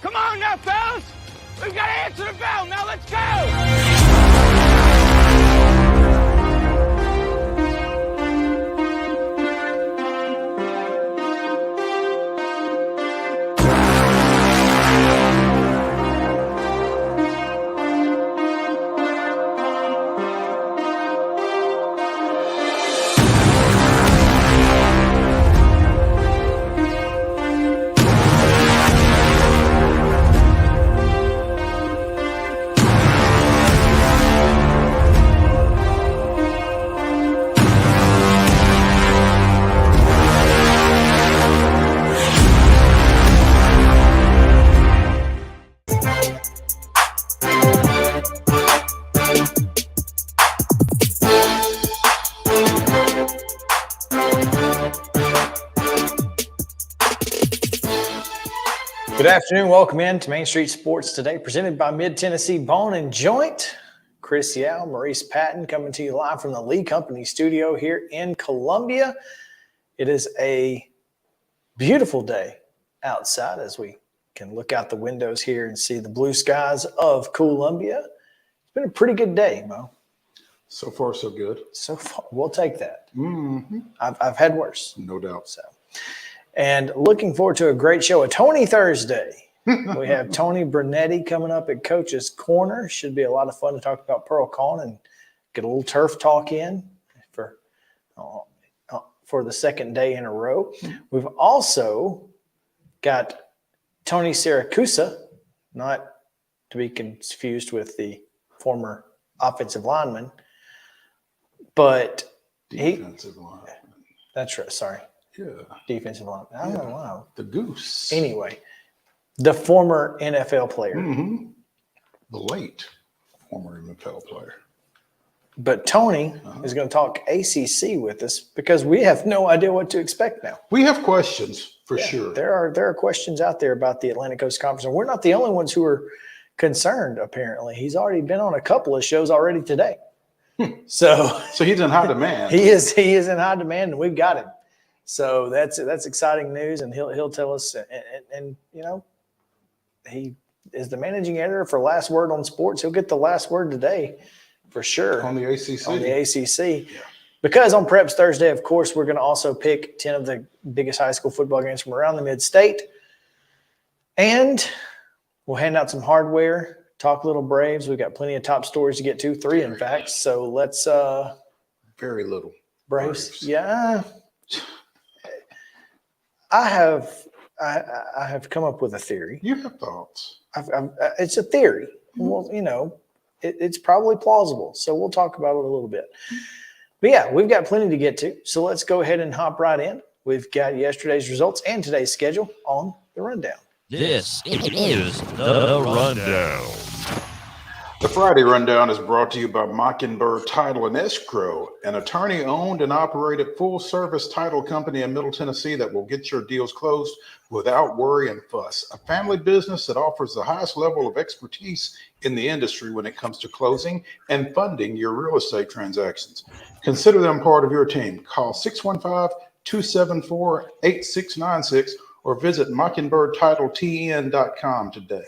Come on now, fellas! We've got to answer the bell. Now let's go! Good afternoon. Welcome in to Main Street Sports Today, presented by Mid-Tennessee Bone and Joint. Chris Yao, Maurice Patton coming to you live from the Lee Company studio here in Columbia. It is a beautiful day outside as we can look out the windows here and see the blue skies of Columbia. It's been a pretty good day, Mo. So far, so good. So far, we'll take that. Mm-hmm. I've had worse. No doubt. So. And looking forward to a great show, a Tony Thursday. We have Tony Brunetti coming up at Coach's Corner. Should be a lot of fun to talk about PEARL-COHN and get a little turf talk in for the second day in a row. We've also got Tony SIRACUSA, not to be confused with the former offensive lineman, but defensive lineman. That's right. Sorry. Yeah. Defensive line. I don't know why. The Goose. Anyway, the former NFL player. Mm-hmm. The late former NFL player. But Tony is going to talk ACC with us because we have no idea what to expect now. We have questions for sure. There are questions out there about the Atlantic Coast Conference, and we're not the only ones who are concerned, apparently. He's already been on a couple of shows already today. So he's in high demand. He is in high demand, and we've got him. So that's exciting news, and he'll tell us. And you know, he is the managing editor for Last Word on Sports. He'll get the last word today, for sure. On the ACC. On the ACC, yeah. Because on Preps Thursday, of course, we're going to also pick 10 of the biggest high school football games from around the Mid-State, and we'll hand out some hardware. Talk a little Braves. We've got plenty of top stories to get to, 3 in fact. So let's. Very little. Braves. Yeah. I have come up with a theory. You have thoughts. It's a theory. Well, you know, it's probably plausible. So we'll talk about it a little bit. But yeah, we've got plenty to get to. So let's go ahead and hop right in. We've got yesterday's results and today's schedule on the rundown. This is the rundown. The Friday Rundown is brought to you by Mockingbird Title and Escrow, an attorney-owned and operated full-service title company in Middle Tennessee that will get your deals closed without worry and fuss. A family business that offers the highest level of expertise in the industry when it comes to closing and funding your real estate transactions. Consider them part of your team. Call 615-274-8696 or visit mockingbirdtitletn.com today.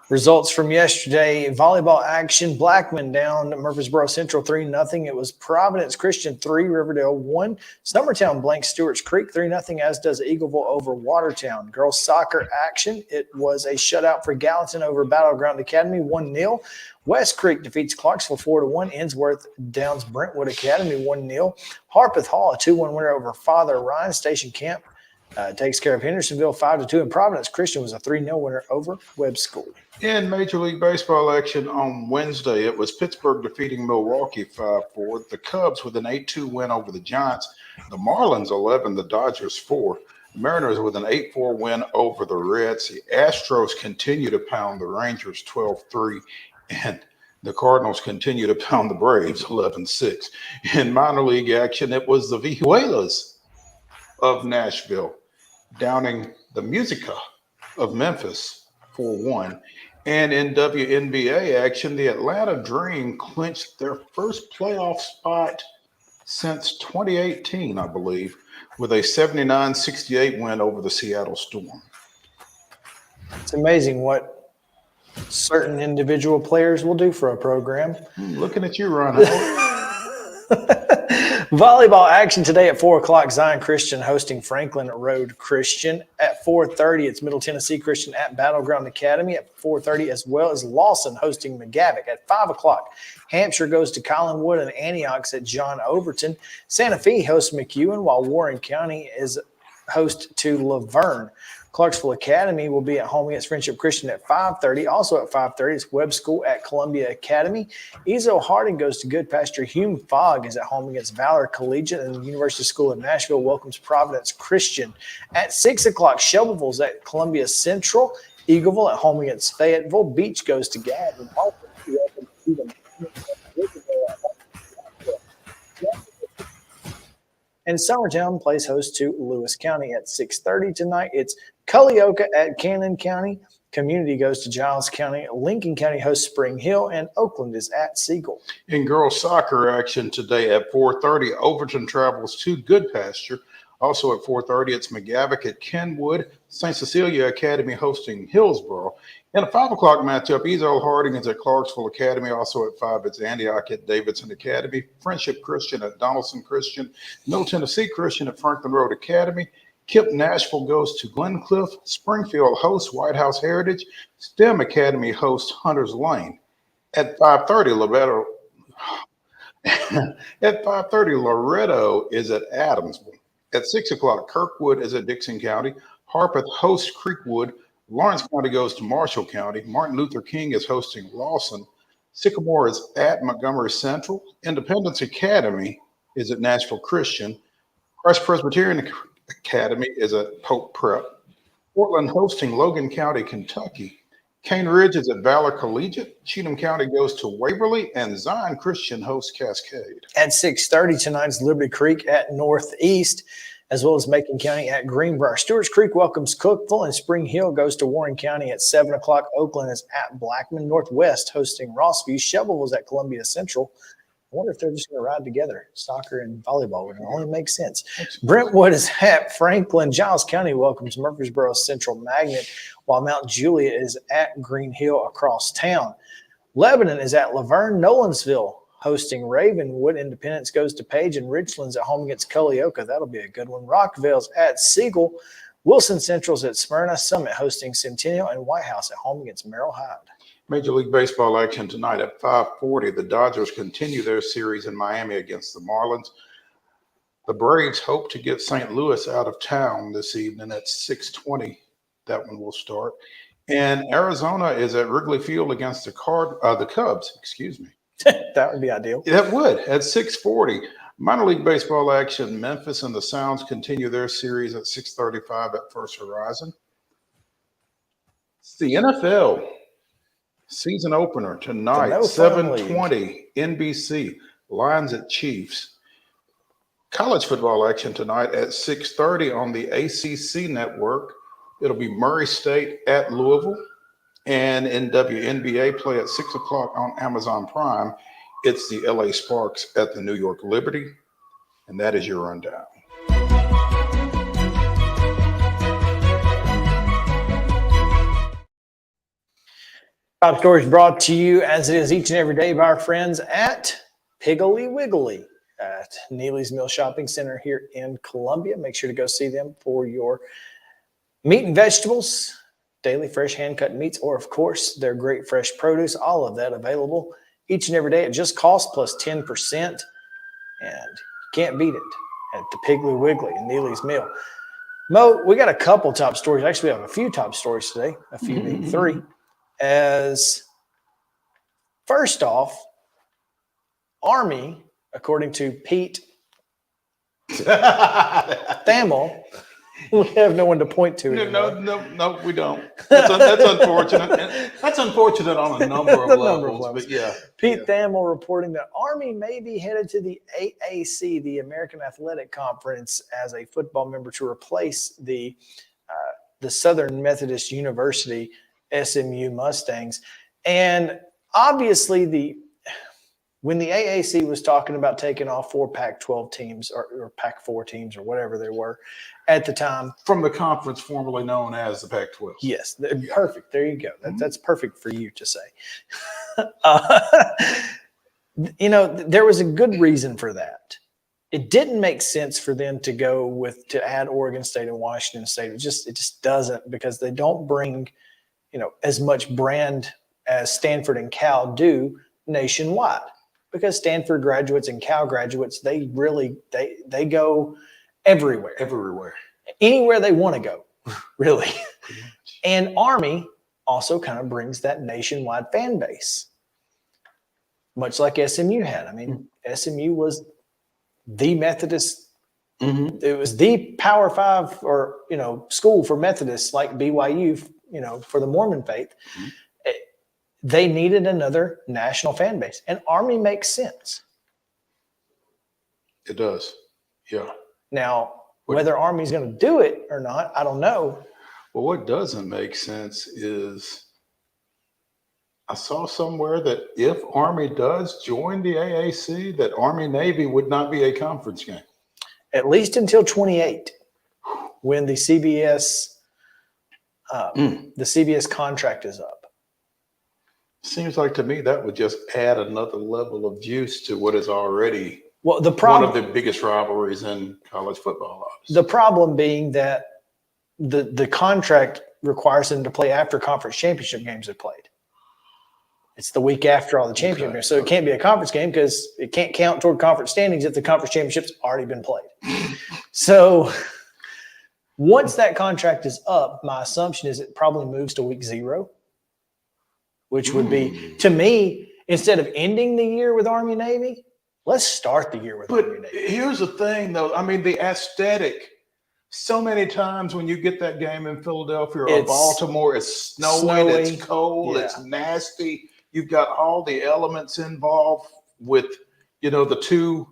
Results from yesterday, volleyball action, Blackman down Murfreesboro Central 3-0. It was Providence Christian 3, Riverdale 1. Summertown blanks Stewart's Creek 3-0, as does Eagleville over Watertown. Girls soccer action, it was a shutout for Gallatin over Battleground Academy 1-0. West Creek defeats Clarksville 4-1. Ensworth downs Brentwood Academy 1-0. Harpeth Hall a 2-1 winner over Father Ryan. Station Camp takes care of Hendersonville 5-2, and Providence Christian was a 3-0 winner over Webb School. In Major League Baseball action on Wednesday, it was Pittsburgh defeating Milwaukee 5-4. The Cubs with an 8-2 win over the Giants. The Marlins 11, the Dodgers 4. The Mariners with an 8-4 win over the Reds. The Astros continue to pound the Rangers 12-3. And the Cardinals continue to pound the Braves 11-6. In minor league action, it was the Vihuelas of Nashville downing the Musica of Memphis 4-1. And in WNBA action, the Atlanta Dream clinched their first playoff spot since 2018, I believe, with a 79-68 win over the Seattle Storm. It's amazing what certain individual players will do for a program. Looking at you, Ron. Volleyball action today at 4 o'clock. Zion Christian hosting Franklin Road Christian. At 4:30, it's Middle Tennessee Christian at Battleground Academy at 4:30, as well as Lawson hosting McGavock. At 5 o'clock, Hampshire goes to Collinwood and Antioch's at John Overton. Santa Fe hosts McEwen, while Warren County is host to Laverne. Clarksville Academy will be at home against Friendship Christian at 5:30. Also at 5:30, it's Webb School at Columbia Academy. Ezo Harding goes to Good Pasture. Hume Fogg is at home against Valor Collegiate, and the University School of Nashville welcomes Providence Christian. At 6 o'clock, Shelbyville's at Columbia Central. Eagleville at home against Fayetteville. Beach goes to Gad. And Summertown plays host to Lewis County at 6:30 tonight. It's Culleoka at Cannon County. Community goes to Giles County. Lincoln County hosts Spring Hill, and Oakland is at Siegel. In girls soccer action today at 4:30, Overton travels to Good Pasture. Also at 4:30, it's McGavock at Kenwood. St. Cecilia Academy hosting Hillsboro. In a 5 o'clock matchup, Ezo Harding is at Clarksville Academy. Also at 5, it's Antioch at Davidson Academy. Friendship Christian at Donaldson Christian. Middle Tennessee Christian at Franklin Road Academy. Kip Nashville goes to Glencliff. Springfield hosts White House Heritage. STEM Academy hosts Hunters Lane. At 5:30, Loretto is at Adamsville. At 6 o'clock, Kirkwood is at Dixon County. Harpeth hosts Creekwood. Lawrence County goes to Marshall County. Martin Luther King is hosting Lawson. Sycamore is at Montgomery Central. Independence Academy is at Nashville Christian. Christ Presbyterian Academy is at Pope Prep. Portland hosting Logan County, Kentucky. Cane Ridge is at Valor Collegiate. Cheatham County goes to Waverly, and Zion Christian hosts Cascade. At 6:30 tonight's Liberty Creek at Northeast, as well as Macon County at Greenbrier. Stewart's Creek welcomes Cookville, and Spring Hill goes to Warren County at 7 o'clock. Oakland is at Blackman. Northwest hosting Rossview. Shelbyville's at Columbia Central. I wonder if they're just going to ride together, soccer and volleyball. It only makes sense. Brentwood is at Franklin. Giles County welcomes Murfreesboro Central Magnet, while Mount Juliet is at Green Hill across town. Lebanon is at Laverne. Nolansville hosting Ravenwood. Independence goes to Page, and Richland's at home against Culleoka. That'll be a good one. Rockville's at Siegel. Wilson Central's at Smyrna. Summit hosting Centennial, and White House at home against Merrill Hyde. Major League Baseball action tonight at 5:40. The Dodgers continue their series in Miami against the Marlins. The Braves hope to get St. Louis out of town this evening at 6:20. That one will start. And Arizona is at Wrigley Field against the Cubs. Excuse me. That would be ideal. That would at 6:40. Minor League Baseball action. Memphis and the Sounds continue their series at 6:35 at First Horizon. It's the NFL season opener tonight, 7:20, NBC, Lions at Chiefs. College football action tonight at 6:30 on the ACC network. It'll be Murray State at Louisville. And in WNBA play at 6 o'clock on Amazon Prime, it's the LA Sparks at the New York Liberty. And that is your rundown. Top stories brought to you as it is each and every day by our friends at Piggly Wiggly at Neely's Mill Shopping Center here in Columbia. Make sure to go see them for your meat and vegetables, daily fresh hand-cut meats, or of course, their great fresh produce. All of that available each and every day at just cost plus 10%. And you can't beat it at the Piggly Wiggly in Neely's Mill. Mo, we got a couple top stories. Actually, we have a few top stories today, a few, maybe three. As first off, Army, according to Pete Thamel, we have no one to point to. No, we don't. That's unfortunate. That's unfortunate on a number of levels. But yeah, Pete Thamel reporting that Army may be headed to the AAC, the American Athletic Conference, as a football member to replace the Southern Methodist University SMU Mustangs. And obviously, when the AAC was talking about taking off 4 Pac-12 teams or Pac-4 teams or whatever they were at the time. From the conference formerly known as the Pac-12. Yes, perfect. There you go. That's perfect for you to say. There was a good reason for that. It didn't make sense for them to add Oregon State and Washington State. It just doesn't, because they don't bring as much brand as Stanford and Cal do nationwide, because Stanford graduates and Cal graduates, they go everywhere, anywhere they want to go, really. And Army also kind of brings that nationwide fan base, much like SMU had. I mean, SMU was the Methodist. It was the Power 5 or school for Methodists, like BYU, for the Mormon faith. They needed another national fan base, and Army makes sense. It does. Yeah. Now, whether Army's going to do it or not, I don't know. Well, what doesn't make sense is I saw somewhere that if Army does join the AAC, that Army-Navy would not be a conference game. At least until 28, when the CBS contract is up. Seems like to me that would just add another level of juice to what is already one of the biggest rivalries in college football. Obviously. The problem being that the contract requires them to play after conference championship games are played. It's the week after all the championship games. So it can't be a conference game because it can't count toward conference standings if the conference championship's already been played. So once that contract is up, my assumption is it probably moves to week 0, which would be, to me, instead of ending the year with Army-Navy, let's start the year with Army-Navy. Here's the thing, though. I mean, the aesthetic. So many times when you get that game in Philadelphia or Baltimore, it's snowing, it's cold, it's nasty. You've got all the elements involved with, the two,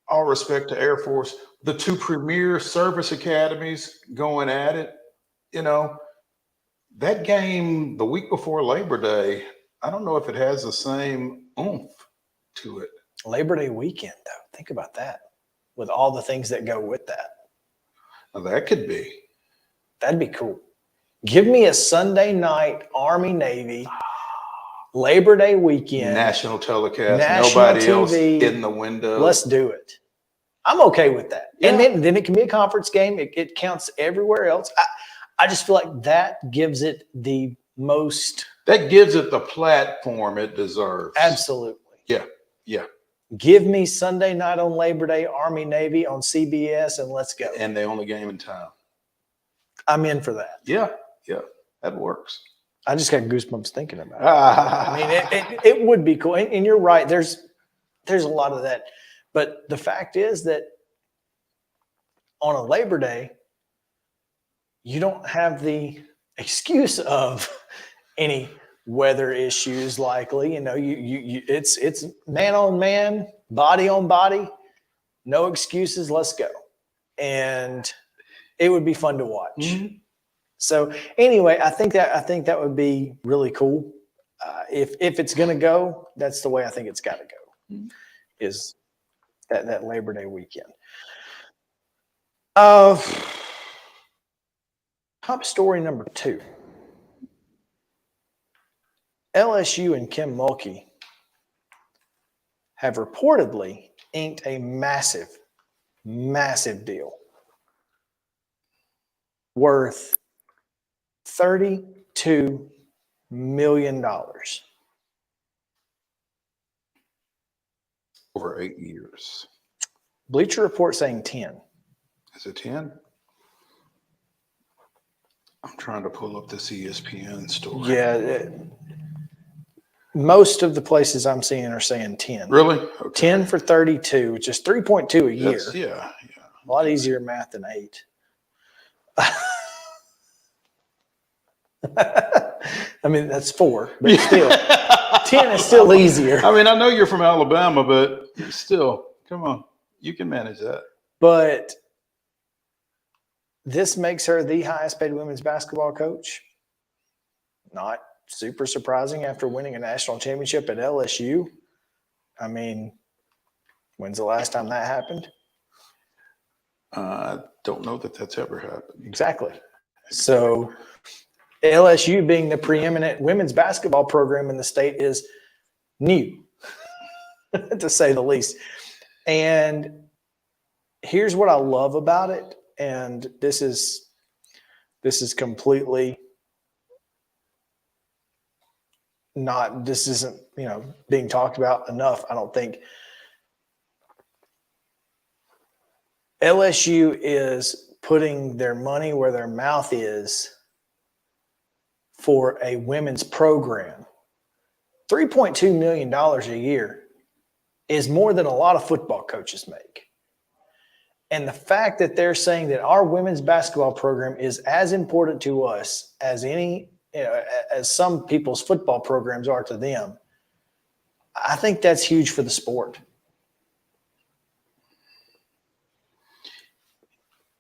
all respect to Air Force, the two premier service academies going at it. That game the week before Labor Day, I don't know if it has the same oomph to it. Labor Day weekend, though. Think about that, with all the things that go with that. Now, that could be. That'd be cool. Give me a Sunday night Army-Navy Labor Day weekend. National telecast. Nobody else in the window. Let's do it. I'm okay with that. Yeah. And then it can be a conference game. It counts everywhere else. I just feel like that gives it the most. That gives it the platform it deserves. Absolutely. Yeah. Give me Sunday night on Labor Day, Army-Navy on CBS, and let's go. And the only game in town. I'm in for that. Yeah, that works. I just got goosebumps thinking about it. I mean, it would be cool. And you're right. There's a lot of that. But the fact is that on a Labor Day, you don't have the excuse of any weather issues likely. It's man on man, body on body, no excuses, let's go. And it would be fun to watch. Mm-hmm. So anyway, I think that would be really cool. If it's going to go, that's the way I think it's got to go. Mm-hmm. Is that Labor Day weekend. Top story number 2. LSU and Kim Mulkey have reportedly inked a massive, massive deal worth $32 million. Over 8 years. Bleacher Report saying 10. Is it 10? I'm trying to pull up this ESPN story. Yeah. Most of the places I'm seeing are saying 10. Really? Okay. 10 for 32, which is 3.2 a year. Yeah. A lot easier math than 8. I mean, that's 4, but still, 10 is still easier. I mean, I know you're from Alabama, but still, come on. You can manage that. But this makes her the highest paid women's basketball coach. Not super surprising after winning a national championship at LSU. I mean, when's the last time that happened? I don't know that that's ever happened. Exactly. So LSU being the preeminent women's basketball program in the state is new, to say the least. And here's what I love about it. And this is completely not, this isn't, being talked about enough, I don't think. LSU is putting their money where their mouth is for a women's program. $3.2 million a year is more than a lot of football coaches make. And the fact that they're saying that our women's basketball program is as important to us as as some people's football programs are to them, I think that's huge for the sport.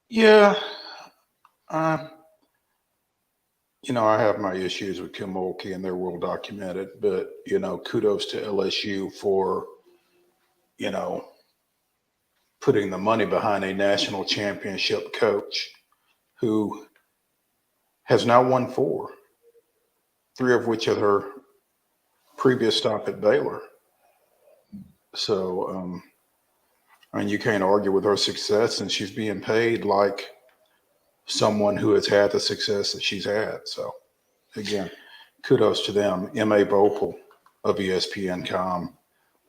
Yeah. I have my issues with Kim Mulkey, and they're well documented, but, kudos to LSU for, putting the money behind a national championship coach who has now won 4, 3 of which are her previous stop at Baylor. So, you can't argue with her success, and she's being paid like someone who has had the success that she's had. So, again, kudos to them. M.A. Bopel of ESPN.com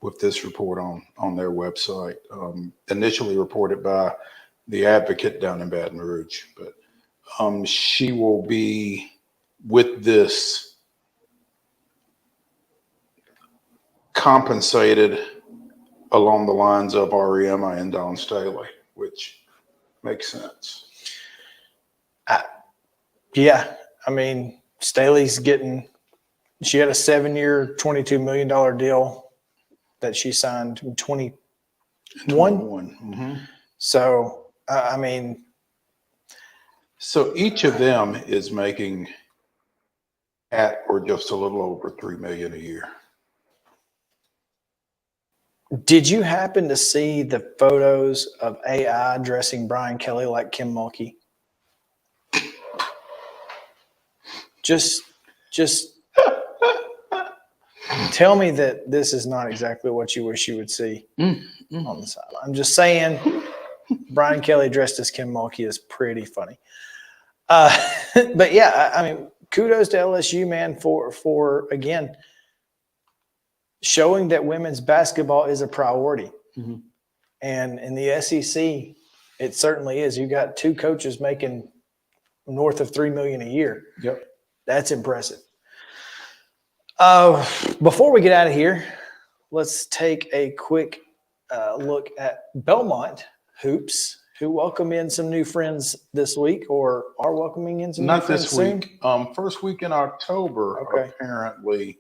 with this report on their website, initially reported by the Advocate down in Baton Rouge. But she will be with this compensated along the lines of Ariema and Dawn Staley, which makes sense. Yeah. I mean, Staley's she had a 7-year, $22 million deal that she signed in 21. Mm-hmm. So, So each of them is making at or just a little over $3 million a year. did you happen to see the photos of AI dressing Brian Kelly like Kim Mulkey? Just tell me that this is not exactly what you wish you would see on the sideline. I'm just saying, Brian Kelly dressed as Kim Mulkey is pretty funny. But yeah, kudos to LSU, man, for again showing that women's basketball is a priority. Mm-hmm. And in the SEC, it certainly is. You got 2 coaches making north of $3 million a year. Yep, that's impressive. Before we get out of here, let's take a quick look at Belmont Hoops, who welcome in some new friends this week, or are welcoming in some new friends soon. Not this week. First week in October, apparently.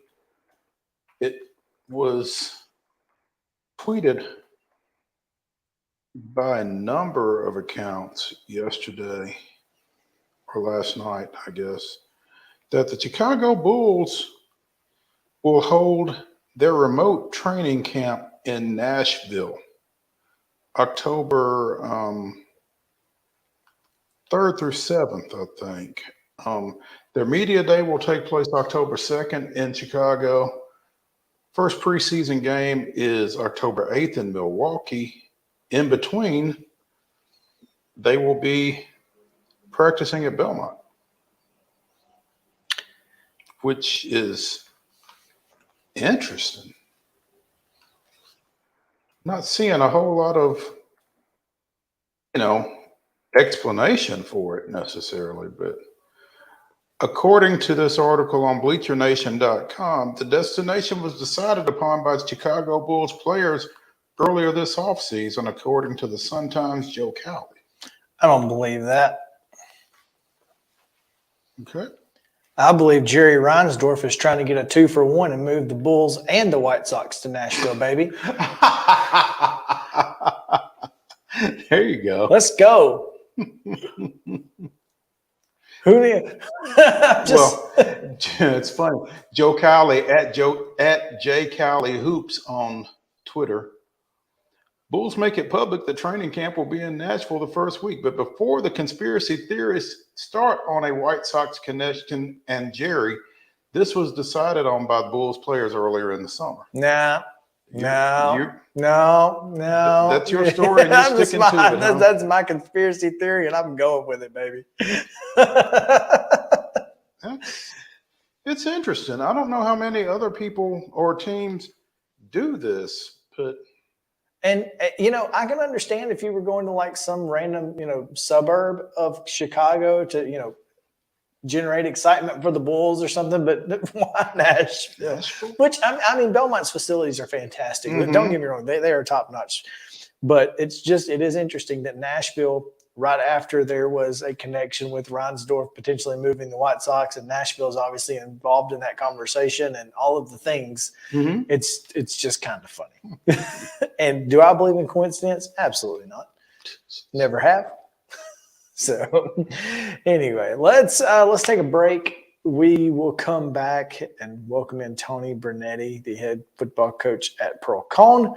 It was tweeted by a number of accounts yesterday or last night, I guess, that the Chicago Bulls will hold their remote training camp in Nashville, October 3rd through 7th, I think. Their media day will take place October 2nd in Chicago. First preseason game is October 8th in Milwaukee. In between, they will be practicing at Belmont, which is interesting. Not seeing a whole lot of, explanation for it necessarily, but according to this article on BleacherNation.com, the destination was decided upon by Chicago Bulls players earlier this offseason, according to the Sun-Times' Joe Cowley. I don't believe that. Okay. I believe Jerry Reinsdorf is trying to get a 2-for-1 and move the Bulls and the White Sox to Nashville, baby. There you go. Let's go. Who knew? Well, it's funny. Joe Cowley at J Cowley Hoops on Twitter. Bulls make it public that training camp will be in Nashville the first week, but before the conspiracy theorists start on a White Sox connection and Jerry, this was decided on by the Bulls players earlier in the summer. No. That's your story, and you're sticking to it. That's my conspiracy theory, and I'm going with it, baby. It's interesting. I don't know how many other people or teams do this, but and I can understand if you were going to like some random suburb of Chicago to generate excitement for the Bulls or something, but why Nashville? Which I mean, Belmont's facilities are fantastic. Mm-hmm. Don't get me wrong; they are top notch. But it is interesting that Nashville, right after there was a connection with Reinsdorf potentially moving the White Sox, and Nashville is obviously involved in that conversation and all of the things. Mm-hmm. It's just kind of funny. And do I believe in coincidence? Absolutely not. Never have. So anyway, let's take a break. We will come back and welcome in Tony Brunetti, the head football coach at PEARL-COHN.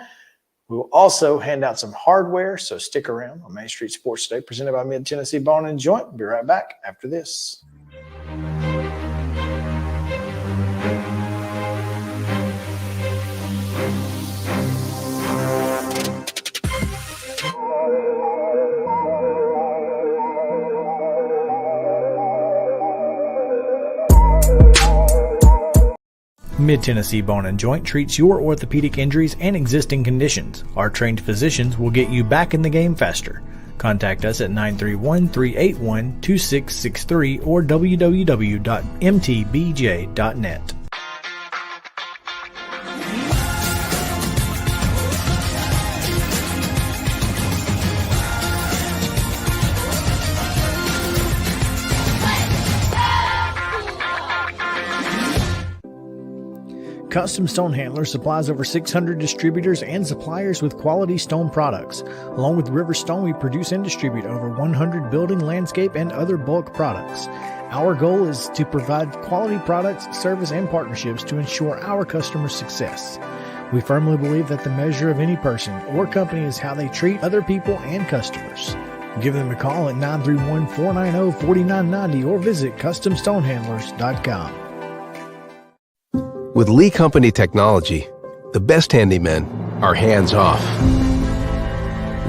We will also hand out some hardware, so stick around on Main Street Sports Today, presented by Mid-Tennessee Bone & Joint. We'll be right back after this. Mid-Tennessee Bone & Joint treats your orthopedic injuries and existing conditions. Our trained physicians will get you back in the game faster. Contact us at 931-381-2663 or www.mtbj.net. Custom Stone Handlers supplies over 600 distributors and suppliers with quality stone products. Along with River Stone, we produce and distribute over 100 building, landscape, and other bulk products. Our goal is to provide quality products, service, and partnerships to ensure our customers' success. We firmly believe that the measure of any person or company is how they treat other people and customers. Give them a call at 931-490-4990 or visit CustomStonehandlers.com. With Lee Company technology, the best handymen are hands-off.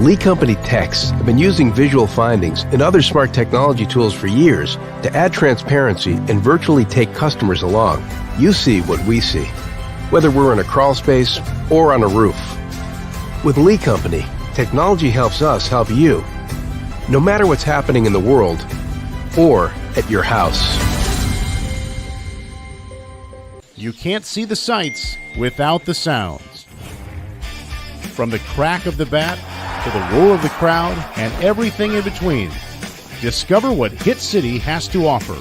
Lee Company techs have been using visual findings and other smart technology tools for years to add transparency and virtually take customers along. You see what we see, whether we're in a crawl space or on a roof. With Lee Company, technology helps us help you, no matter what's happening in the world or at your house. You can't see the sights without the sounds. From the crack of the bat to the roar of the crowd and everything in between, discover what Hit City has to offer.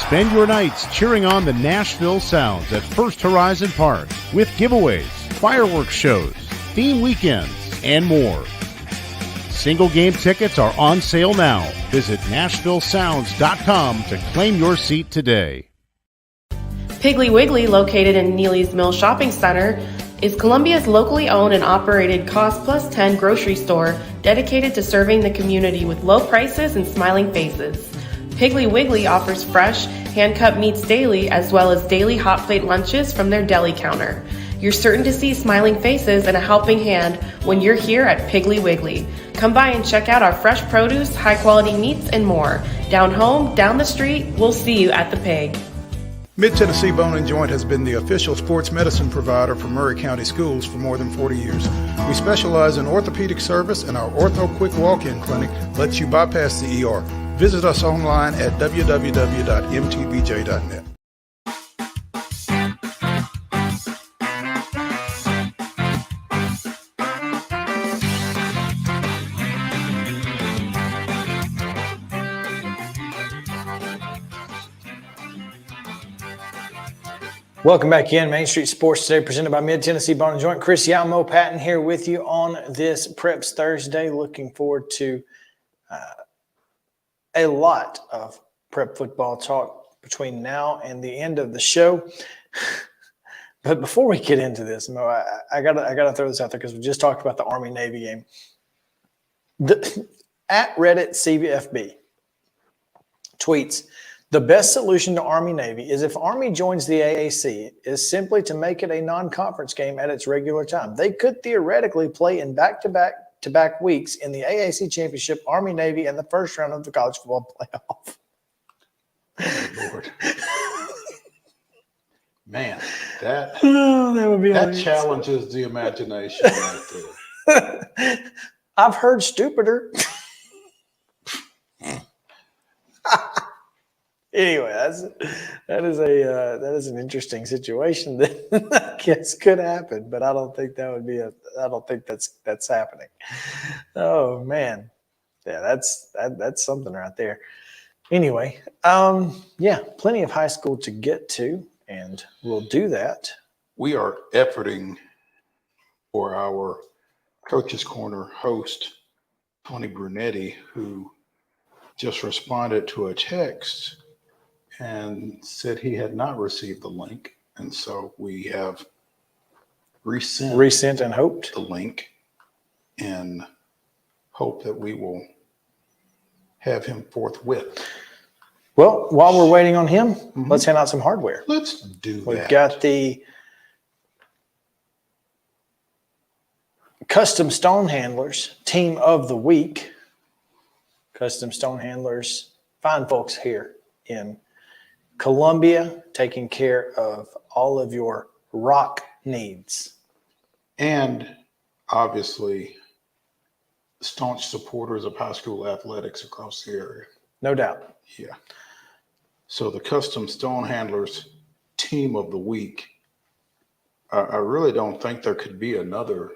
Spend your nights cheering on the Nashville Sounds at First Horizon Park with giveaways, fireworks shows, theme weekends, and more. Single game tickets are on sale now. Visit NashvilleSounds.com to claim your seat today. Piggly Wiggly, located in Neely's Mill Shopping Center, is Columbia's locally owned and operated Cost Plus 10 grocery store dedicated to serving the community with low prices and smiling faces. Piggly Wiggly offers fresh, hand-cut meats daily, as well as daily hot plate lunches from their deli counter. You're certain to see smiling faces and a helping hand when you're here at Piggly Wiggly. Come by and check out our fresh produce, high-quality meats, and more. Down home, down the street, we'll see you at the Pig. Mid-Tennessee Bone & Joint has been the official sports medicine provider for Murray County Schools for more than 40 years. We specialize in orthopedic service, and our Ortho Quick Walk-In Clinic lets you bypass the ER. Visit us online at www.mtbj.net. Welcome back in. Main Street Sports today, presented by Mid-Tennessee Bone & Joint. Chris Yalmo Patton here with you on this Preps Thursday. Looking forward to a lot of prep football talk between now and the end of the show. But before we get into this, Mo, I gotta throw this out there because we just talked about the Army-Navy game. At Reddit CVFB tweets, the best solution to Army-Navy is if Army joins the AAC is simply to make it a non-conference game at its regular time. They could theoretically play in back-to-back weeks in the AAC championship, Army-Navy, and the first round of the college football playoff. Oh, Lord. Man, that would be that challenges the imagination right there. I've heard stupider. Anyway, that is an interesting situation that I guess could happen, but I don't think that's happening. Oh man, yeah, that's something right there. Anyway, yeah, plenty of high school to get to, and we'll do that. We are efforting for our Coach's Corner host, Tony Brunetti, who just responded to a text and said he had not received the link. And so we have resent and hoped the link and hope that we will have him forthwith. Well, while we're waiting on him, let's hand out some hardware. Let's do that. We've got the Custom Stone Handlers Team of the Week. Custom Stone Handlers, fine folks here in Columbia, taking care of all of your rock needs. And obviously, staunch supporters of high school athletics across the area. No doubt. Yeah. So the Custom Stone Handlers Team of the Week, I really don't think there could be another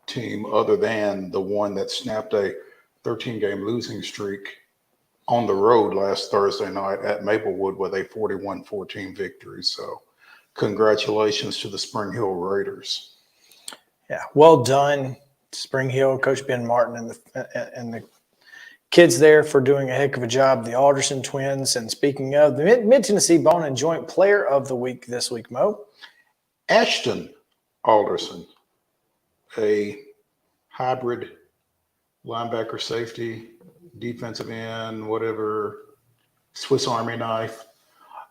team other than the one that snapped a 13-game losing streak on the road last Thursday night at Maplewood with a 41-14 victory. So congratulations to the Spring Hill Raiders. Yeah, well done, Spring Hill, Coach Ben Martin and the kids there for doing a heck of a job. The Alderson twins. And speaking of the Mid-Tennessee Bone & Joint Player of the Week this week, Mo. Ashton Alderson, a hybrid linebacker, safety, defensive end, whatever, Swiss Army knife.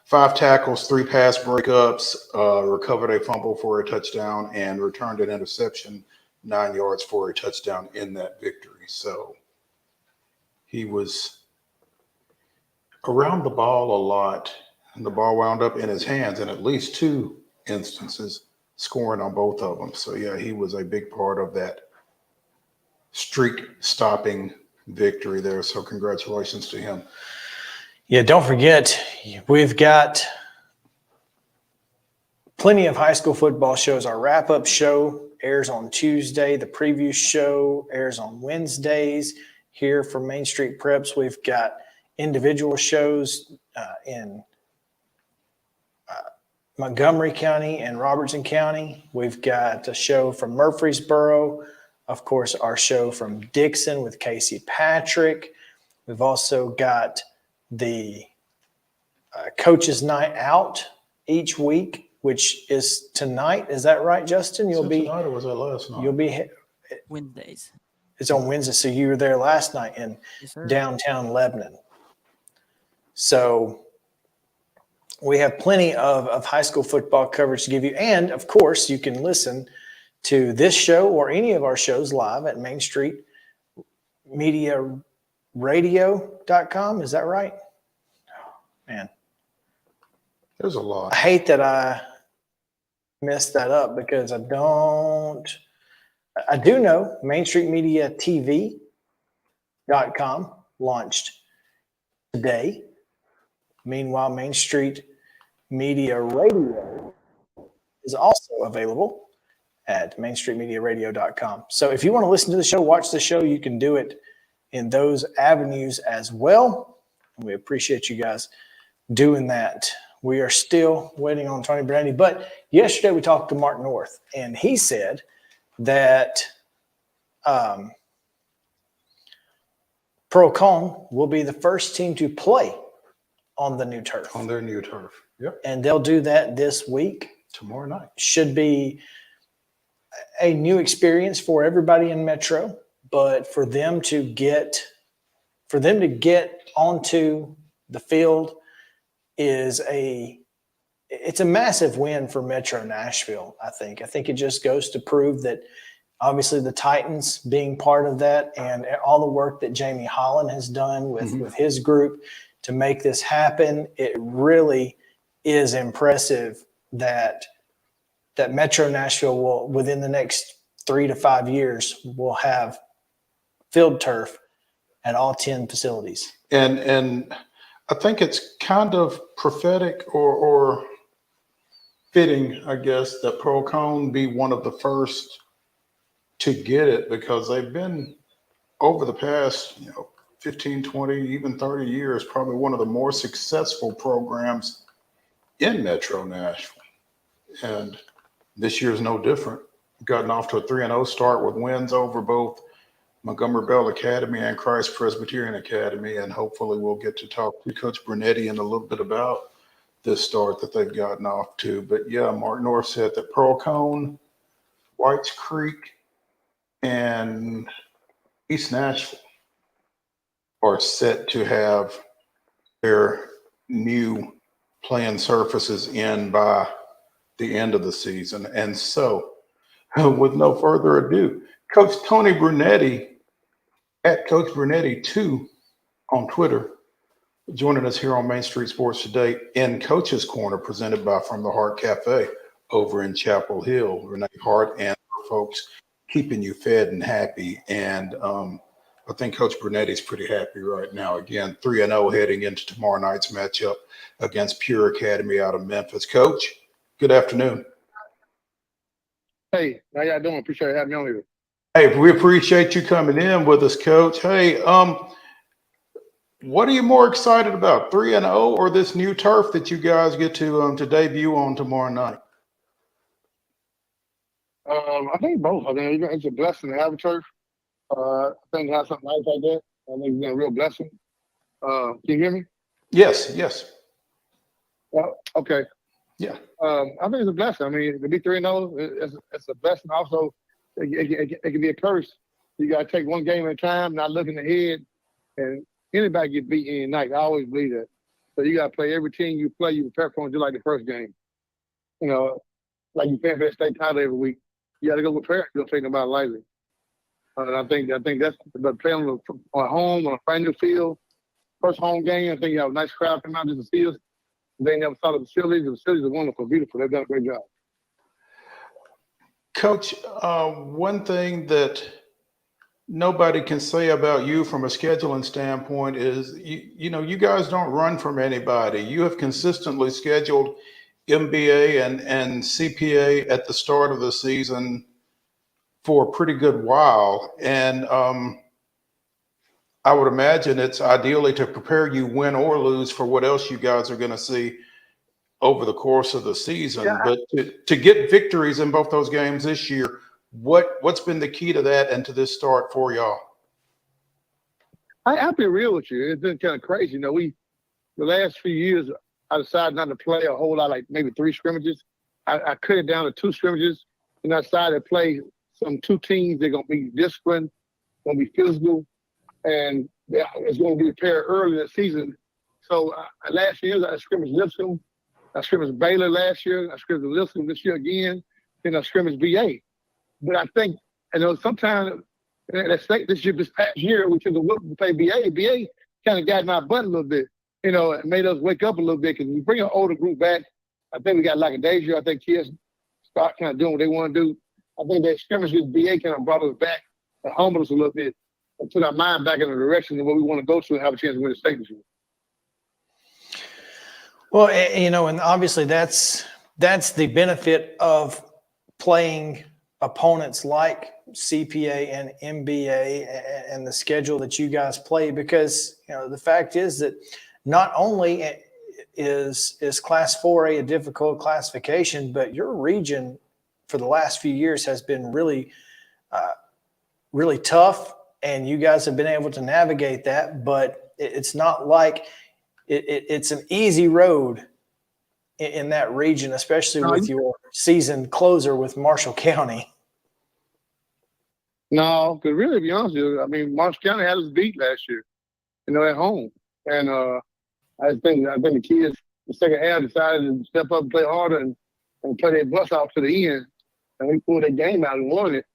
5 tackles, 3 pass breakups, recovered a fumble for a touchdown, and returned an interception 9 yards for a touchdown in that victory. So he was around the ball a lot, and the ball wound up in his hands in at least 2 instances, scoring on both of them. So, yeah, he was a big part of that streak-stopping victory there. So congratulations to him. Yeah, don't forget, we've got plenty of high school football shows. Our wrap-up show airs on Tuesday. The preview show airs on Wednesdays. Here for Main Street Preps, we've got individual shows in Montgomery County and Robertson County. We've got a show from Murfreesboro. Of course, our show from Dixon with Casey Patrick. We've also got the Coaches Night Out each week, which is tonight. Is that right, Justin? You'll be tonight, or was that last night? You'll be Wednesdays. It's on Wednesday, so you were there last night in downtown Lebanon. So we have plenty of high school football coverage to give you. And, of course, you can listen to this show or any of our shows live at Main Street Media Radio.com. Is that right? Oh, man. There's a lot. I hate that I messed that up because I do know Main Street Media TV.com launched today. Meanwhile, Main Street Media Radio is also available at mainstreetmediaradio.com. So if you want to listen to the show, watch the show, you can do it in those avenues as well. And we appreciate you guys doing that. We are still waiting on Tony Brunetti, but yesterday we talked to Mark North, and he said that PEARL-COHN will be the first team to play on the new turf. On their new turf. Yep. And they'll do that this week. Tomorrow night. Should be a new experience for everybody in Metro, but for them to get onto the field it's a massive win for Metro Nashville. I think it just goes to prove that obviously the Titans being part of that and all the work that Jamie Holland has done with his group to make this happen. It really is impressive that Metro Nashville will, within the next 3 to 5 years, will have field turf at all 10 facilities. And I think it's kind of prophetic or fitting, I guess, that PEARL-COHN be one of the first to get it, because they've been over the past 15, 20, even 30 years, probably one of the more successful programs in Metro Nashville. And this year's no different. Gotten off to a 3-0 start with wins over both Montgomery Bell Academy and Christ Presbyterian Academy. And hopefully we'll get to talk to Coach Brunetti in a little bit about this start that they've gotten off to. But yeah, Mark North said that PEARL-COHN, Whites Creek, and East Nashville are set to have their new playing surfaces in by the end of the season. And so, with no further ado, Coach Tony Brunetti at Coach Brunetti 2 on Twitter, joining us here on Main Street Sports Today in Coach's Corner, presented by From the Heart Cafe over in Chapel Hill. Renee Hart and her folks keeping you fed and happy. And I think Coach Brunetti's pretty happy right now. Again, 3-0 heading into tomorrow night's matchup against Pure Academy out of Memphis. Coach, good afternoon. Hey, how y'all doing? Appreciate having me on here. Hey, we appreciate you coming in with us, Coach. Hey, what are you more excited about, 3-0 or this new turf that you guys get to debut on tomorrow night? I think both. I mean, it's a blessing to have a turf. I think to have something nice like that, I think it's been a real blessing. Can you hear me? Yes. Okay. Yeah. I think it's a blessing. I mean, to be 3-0, it's a blessing. Also, it can be a curse. You got to take one game at a time, not looking ahead, and anybody get beat any night. I always believe that. So you got to play every team you play, you prepare for them just like the first game. Like you prepare for the state title every week. You got to go prepare. You don't take nobody lightly. And I think that's the playing on home on a brand new field, first home game. I think you have a nice crowd come out to the field. They never saw the facilities. The facilities are wonderful, beautiful. They've done a great job. Coach, one thing that nobody can say about you from a scheduling standpoint is, you guys don't run from anybody. You have consistently scheduled MBA and CPA at the start of the season for a pretty good while. And I would imagine it's ideally to prepare you, win or lose, for what else you guys are going to see over the course of the season. Yeah. But to get victories in both those games this year, what's been the key to that and to this start for y'all? I'll be real with you. It's been kind of crazy. The last few years, I decided not to play a whole lot, like maybe 3 scrimmages. I cut it down to 2 scrimmages, and I decided to play some 2 teams. They're going to be disciplined, going to be physical, and it's going to be prepared early in the season So last year I scrimmaged Lipscomb, I scrimmaged Baylor last year, I scrimmaged Lipscomb this year again, then I scrimmaged VA. But I think, sometimes this past year we took a look to play VA. VA kind of got my butt a little bit, and made us wake up a little bit because we bring an older group back. I think we got like a danger. I think kids start kind of doing what they want to do. I think that scrimmage with VA kind of brought us back and humbled us a little bit and put our mind back in the direction of what we want to go to and have a chance to win the state this year. Well, and obviously that's the benefit of playing opponents like CPA and MBA and the schedule that you guys play, because the fact is that not only is Class 4A a difficult classification, but your region for the last few years has been really tough, and you guys have been able to navigate that. But it's not like it's an easy road in that region, especially with your season closer with Marshall County. No, because really, to be honest with you, I mean, Marshall County had us beat last year, at home. And I think the kids, the second half, decided to step up and play harder and play their butts out to the end. And we pulled that game out and won it.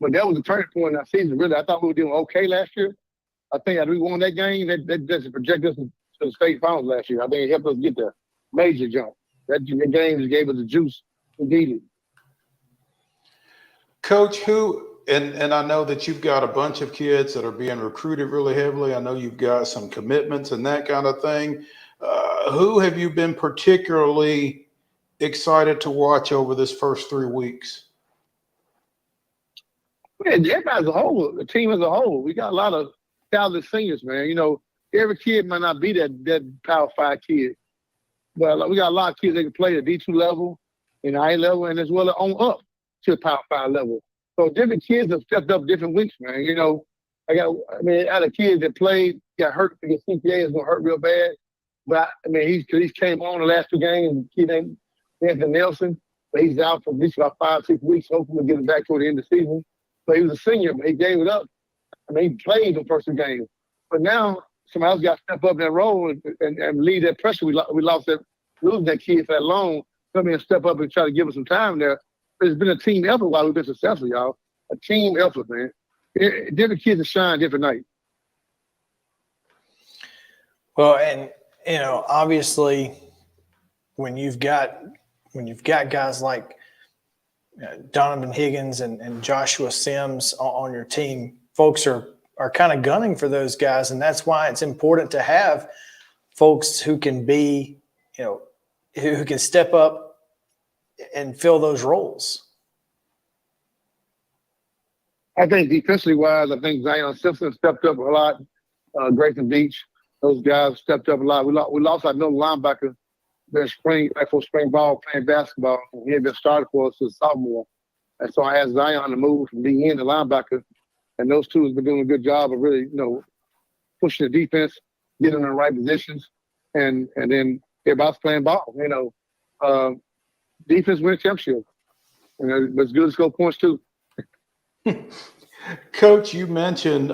But that was the turning point in our season, really. I thought we were doing okay last year. I think as we won that game, that just projected us to the state finals last year. I think it helped us get the major jump. That game just gave us the juice we needed. Coach, and I know that you've got a bunch of kids that are being recruited really heavily. I know you've got some commitments and that kind of thing. Who have you been particularly excited to watch over this first 3 weeks? Man, everybody as a whole, the team as a whole, we got a lot of talented seniors, man. Every kid might not be that Power 5 kid. But we got a lot of kids that can play at D2 level, and A level, and as well as on up to the Power 5 level. So different kids have stepped up different weeks, man. I had a kid that played, got hurt because CPA is going to hurt real bad. But, he came on the last 2 games, and kid named Anthony Nelson. But he's out for at least about 5-6 weeks. Hopefully we'll get him back toward the end of the season. But he was a senior, but he gave it up. He played the first 2 games. But now somebody else got to step up in that role and lead that pressure. We lost losing that kid for that long. Come in and step up and try to give us some time there. But it's been a team effort while we've been successful, y'all. A team effort, man. Different kids that shine different nights. Well, and obviously, when you've got guys like Donovan Higgins and Joshua Sims on your team, folks are kind of gunning for those guys, and that's why it's important to have folks who can be, who can step up and fill those roles. I think defensively wise, I think Zion Simpson stepped up a lot. Grayson Beach, those guys stepped up a lot. We lost our middle linebacker their spring ball playing basketball. He had been started for us as a sophomore. And so I asked Zion to move from DN to linebacker. And those two have been doing a good job of really, pushing the defense, getting in the right positions, and then everybody's playing ball. Defense wins championship. But it's good to score points too. Coach, you mentioned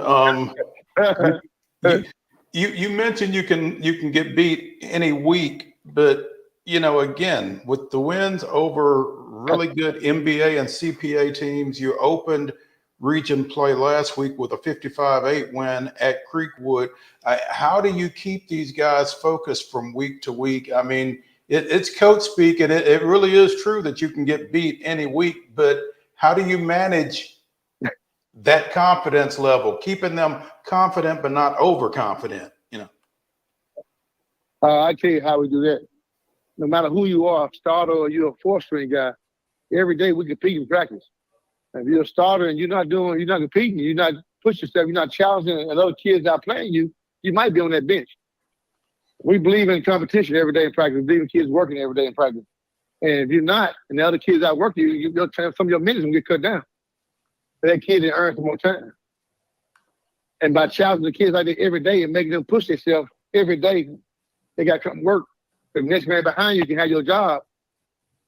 you mentioned you can get beat any week, but again, with the wins over really good MBA and CPA teams, you opened region play last week with a 55-8 win at Creekwood. How do you keep these guys focused from week to week? I mean, it's coach speak, and it really is true that you can get beat any week, but how do you manage that confidence level, keeping them confident but not overconfident? I tell you how we do that. No matter who you are, a starter or you're a 4-string guy, every day we compete in practice. If you're a starter and you're not competing, you're not pushing yourself, you're not challenging, and other kids out playing you, you might be on that bench. We believe in competition every day in practice. We believe in kids working every day in practice. And if you're not, and the other kids out working you, some of your minutes will get cut down. That kid didn't earn some more time. And by challenging the kids like that every day and making them push themselves every day, they got to come work. If the next man behind you can have your job,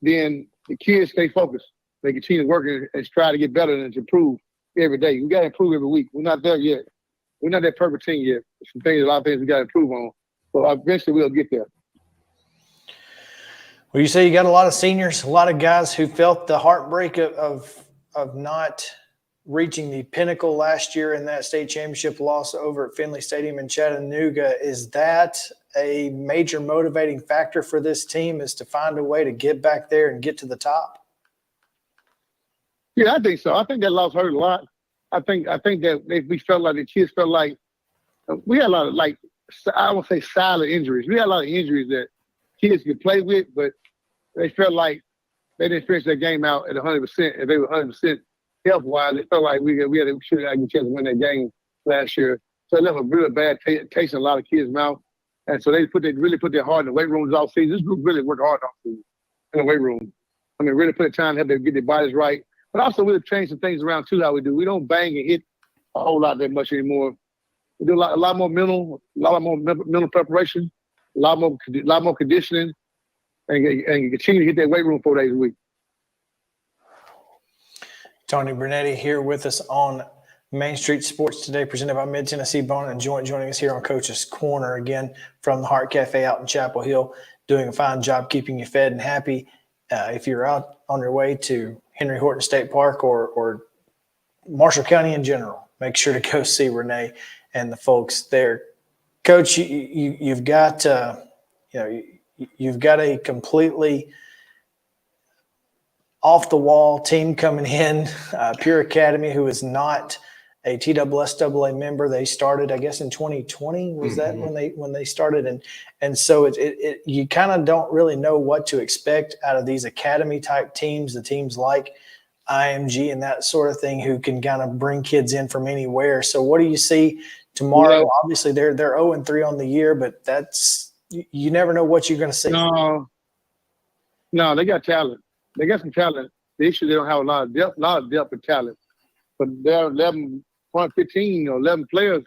then the kids stay focused. They continue working and try to get better and to improve every day. We got to improve every week. We're not there yet. We're not that perfect team yet. There's a lot of things we got to improve on. But eventually we'll get there. Well, you say you got a lot of seniors, a lot of guys who felt the heartbreak of not reaching the pinnacle last year in that state championship loss over at Finley Stadium in Chattanooga. Is that a major motivating factor for this team, is to find a way to get back there and get to the top? Yeah, I think so. I think that loss hurt a lot. I think that we felt like the kids felt like we had a lot of, like, I won't say silent injuries. We had a lot of injuries that kids could play with, but they felt like they didn't finish their game out at 100%. If they were 100% health-wise, they felt like we should have had a chance to win that game last year. So it left a really bad taste in a lot of kids' mouth. And so they really put their heart in the weight rooms all season. This group really worked hard all season in the weight room. I mean, really put the time to have them get their bodies right. But also we've changed some things around too, how we do. We don't bang and hit a whole lot that much anymore. We do a lot more mental preparation, a lot more conditioning, and continue to hit that weight room 4 days a week. Tony Brunetti here with us on Main Street Sports Today, presented by Mid-Tennessee Bone and Joint, joining us here on Coach's Corner, again from the Heart Cafe out in Chapel Hill, doing a fine job keeping you fed and happy. If you're out on your way to Henry Horton State Park or Marshall County in general, make sure to go see Renee and the folks there. Coach, you've got you've got a completely off-the-wall team coming in, Pure Academy, who is not a TSSAA member. They started, I guess, in 2020. Was that when they started? And so you kind of don't really know what to expect out of these academy-type teams, the teams like IMG and that sort of thing, who can kind of bring kids in from anywhere. So what do you see tomorrow? Yeah. Obviously, they're 0-3 on the year, but that's you never know what you're going to see. No, they got talent. They got some talent. The issue, they don't have a lot of depth of talent. But they're 11 players,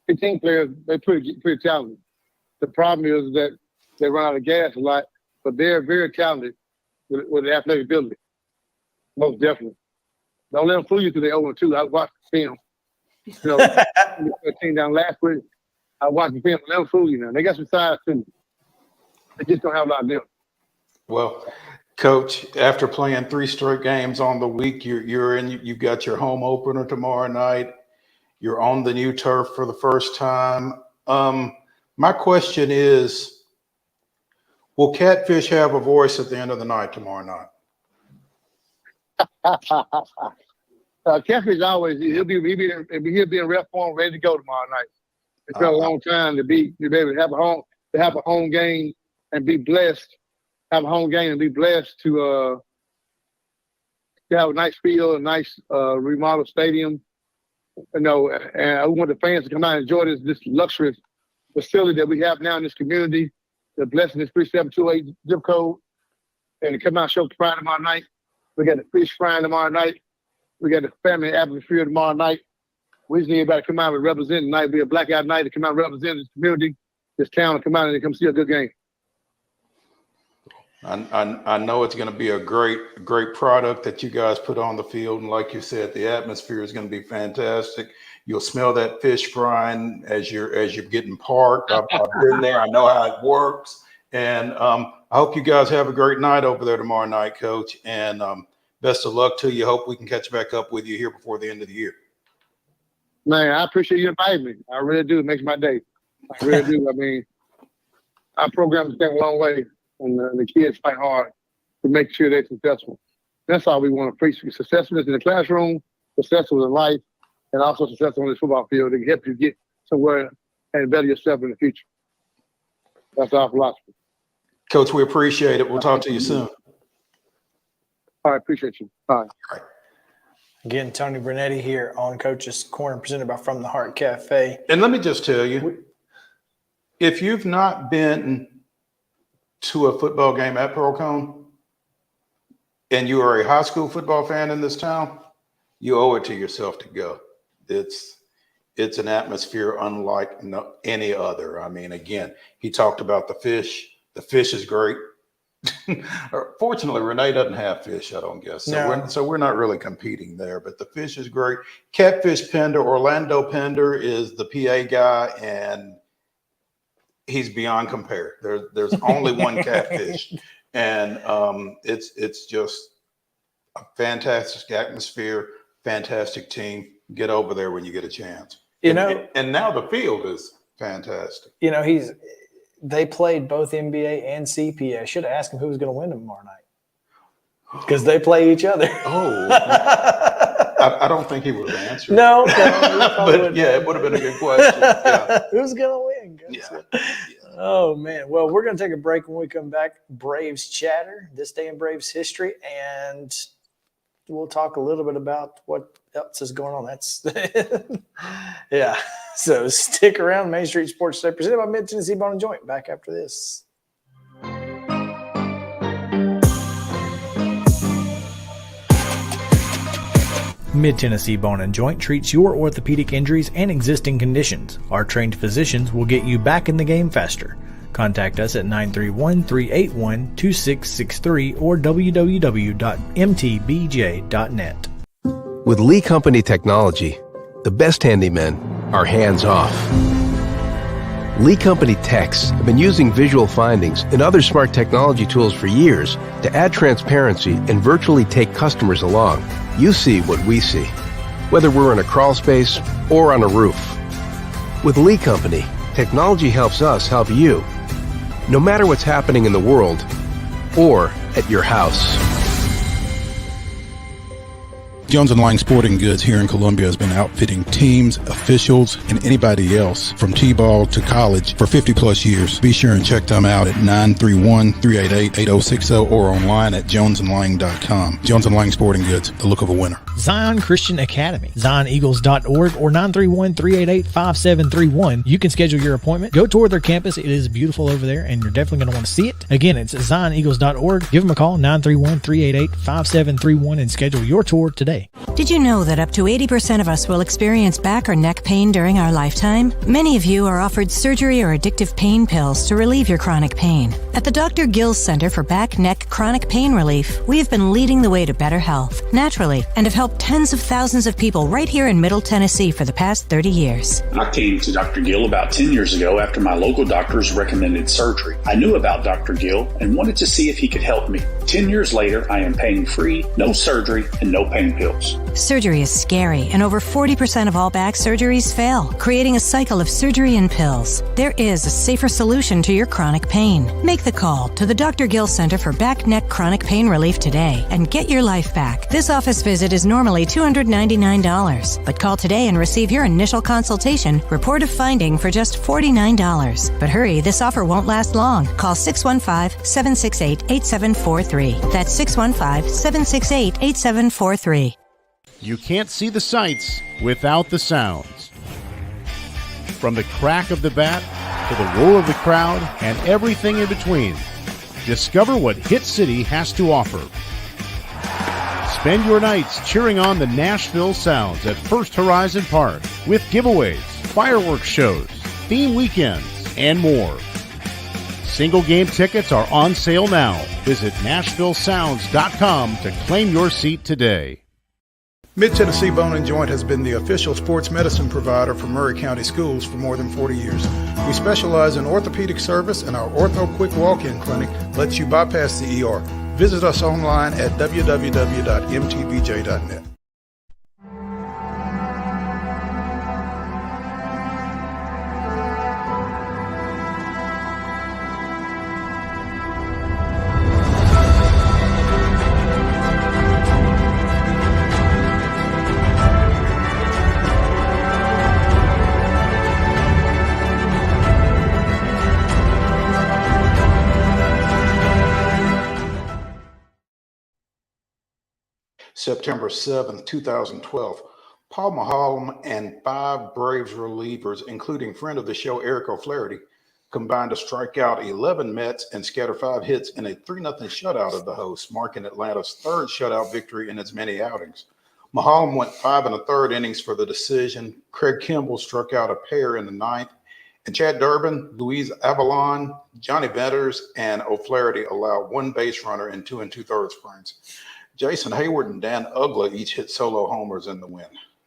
15 players, they're pretty talented. The problem is that they run out of gas a lot, but they're very talented with the athletic ability. Most definitely. Don't let them fool you till they're 0-2. I watched the film. You know, the team down last week, I watched the film. Let them fool you now. They got some size too. They just don't have a lot of depth. Well, Coach, after playing 3 straight games on the week, you've got your home opener tomorrow night. You're on the new turf for the first time. My question is, will Catfish have a voice at the end of the night tomorrow night? Catfish always, he'll be in rep form, ready to go tomorrow night. It's been a long time to be able to have a home game and be blessed. Have a home game and be blessed to have a nice field, a nice remodeled stadium. You know, and I want the fans to come out and enjoy this luxurious facility that we have now in this community. The blessing is 3728 zip code, and to come out and show pride tomorrow night. We got the fish frying tomorrow night. We got the family atmosphere tomorrow night. We just need everybody to come out and represent tonight. It'll be a blackout night to come out and represent this community, this town, and come out and come see a good game. I know it's going to be a great product that you guys put on the field. And like you said, the atmosphere is going to be fantastic. You'll smell that fish frying as you're getting parked. I've been there. I know how it works. And I hope you guys have a great night over there tomorrow night, Coach. And best of luck to you. Hope we can catch back up with you here before the end of the year. Man, I appreciate you inviting me. I really do. It makes my day. I really do. I mean, our program has come a long way. And the kids fight hard to make sure they're successful. That's all we want to preach. Successfulness in the classroom, successful in life, and also successful on the football field to help you get somewhere and better yourself in the future. That's our philosophy. Coach, we appreciate it. We'll talk to you soon. All right, appreciate you. Bye. All right. Again, Tony Brunetti here on Coach's Corner, presented by From the Heart Cafe. And let me just tell you, if you've not been to a football game at PEARL-COHN and you are a high school football fan in this town, you owe it to yourself to go. It's an atmosphere unlike any other. I mean, again, he talked about the fish. The fish is great. Fortunately, Renee doesn't have fish, I don't guess. So we're not really competing there, but the fish is great. Catfish Pender, Orlando Pender is the PA guy, and he's beyond compare. There's only one catfish, and it's just a fantastic atmosphere, fantastic team. Get over there when you get a chance. And now the field is fantastic. They played both NBA and CPA. I should have asked him who was going to win tomorrow night because they play each other. Oh, I don't think he would have answered. No, but yeah, it would have been a good question. Yeah. Who's going to win? Yeah. Oh, man. Well, we're going to take a break. When we come back, Braves chatter, this day in Braves history, and we'll talk a little bit about what else is going on. That's yeah. So stick around. Main Street Sports Today, presented by Mid Tennessee Bone and Joint. Back after this. Mid Tennessee Bone and Joint treats your orthopedic injuries and existing conditions. Our trained physicians will get you back in the game faster. Contact us at 931-381-2663 or www.mtbj.net. With Lee Company technology, the best handymen are hands-off. Lee Company techs have been using visual findings and other smart technology tools for years to add transparency and virtually take customers along. You see what we see, whether we're in a crawl space or on a roof. With Lee Company, technology helps us help you, no matter what's happening in the world or at your house. Jones & Lang Sporting Goods here in Columbia has been outfitting teams, officials, and anybody else from T-ball to college for 50-plus years. Be sure and check them out at 931-388-8060 or online at jonesandlang.com. Jones & Lang Sporting Goods, the look of a winner. Zion Christian Academy, zioneagles.org or 931-388-5731. You can schedule your appointment. Go tour their campus. It is beautiful over there, and you're definitely going to want to see it. Again, it's zioneagles.org. Give them a call, 931-388-5731, and schedule your tour today. Did you know that up to 80% of us will experience back or neck pain during our lifetime? Many of you are offered surgery or addictive pain pills to relieve your chronic pain. At the Dr. Gill's Center for Back, Neck, Chronic Pain Relief, we have been leading the way to better health, naturally, and have helped tens of thousands of people right here in Middle Tennessee for the past 30 years. I came to Dr. Gill about 10 years ago after my local doctors recommended surgery. I knew about Dr. Gill and wanted to see if he could help me. 10 years later, I am pain-free, no surgery, and no pain pills. Surgery is scary, and over 40% of all back surgeries fail, creating a cycle of surgery and pills. There is a safer solution to your chronic pain. Make the call to the Dr. Gill Center for Back, Neck, Chronic Pain Relief today and get your life back. This office visit is normally $299, but call today and receive your initial consultation, report of finding for just $49. But hurry, this offer won't last long. Call 615-768-8743. That's 615-768-8743. You can't see the sights without the sounds. From the crack of the bat to the roar of the crowd and everything in between, discover what Hit City has to offer. Spend your nights cheering on the Nashville Sounds at First Horizon Park with giveaways, fireworks shows, theme weekends, and more. Single game tickets are on sale now. Visit NashvilleSounds.com to claim your seat today. Mid Tennessee Bone and Joint has been the official sports medicine provider for Murray County Schools for more than 40 years. We specialize in orthopedic service, and our Ortho Quick Walk-In Clinic lets you bypass the ER. Visit us online at www.mtbj.net. September 7th, 2012, Paul Maholm and 5 Braves relievers, including friend of the show Eric O'Flaherty, combined to strike out 11 Mets and scatter 5 hits in a 3-0 shutout of the hosts, marking Atlanta's 3rd shutout victory in its many outings. Maholm went 5 1/3 innings for the decision. Craig Kimball struck out a pair in the 9th, and Chad Durbin, Luis Avalon, Johnny Betters, and O'Flaherty allowed 1 base runner in 2 2/3 frames. Jason Hayward and Dan Ugla each hit solo homers in the win.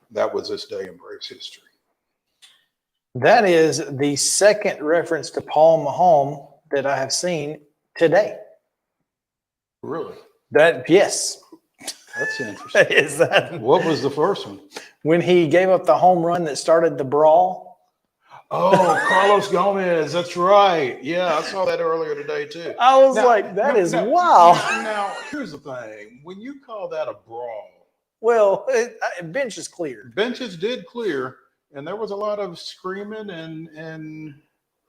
That was this day in Braves history. That is the second reference to Paul Mahomes that I have seen today. Really? Yes. That's interesting. Is that What was the first one? when he gave up the home run that started the brawl? Oh, Carlos Gomez. That's right. Yeah, I saw that earlier today too. I was like, that is wild. Now, here's the thing: when you call that a brawl, Well, bench is cleared. benches did clear, and there was a lot of screaming and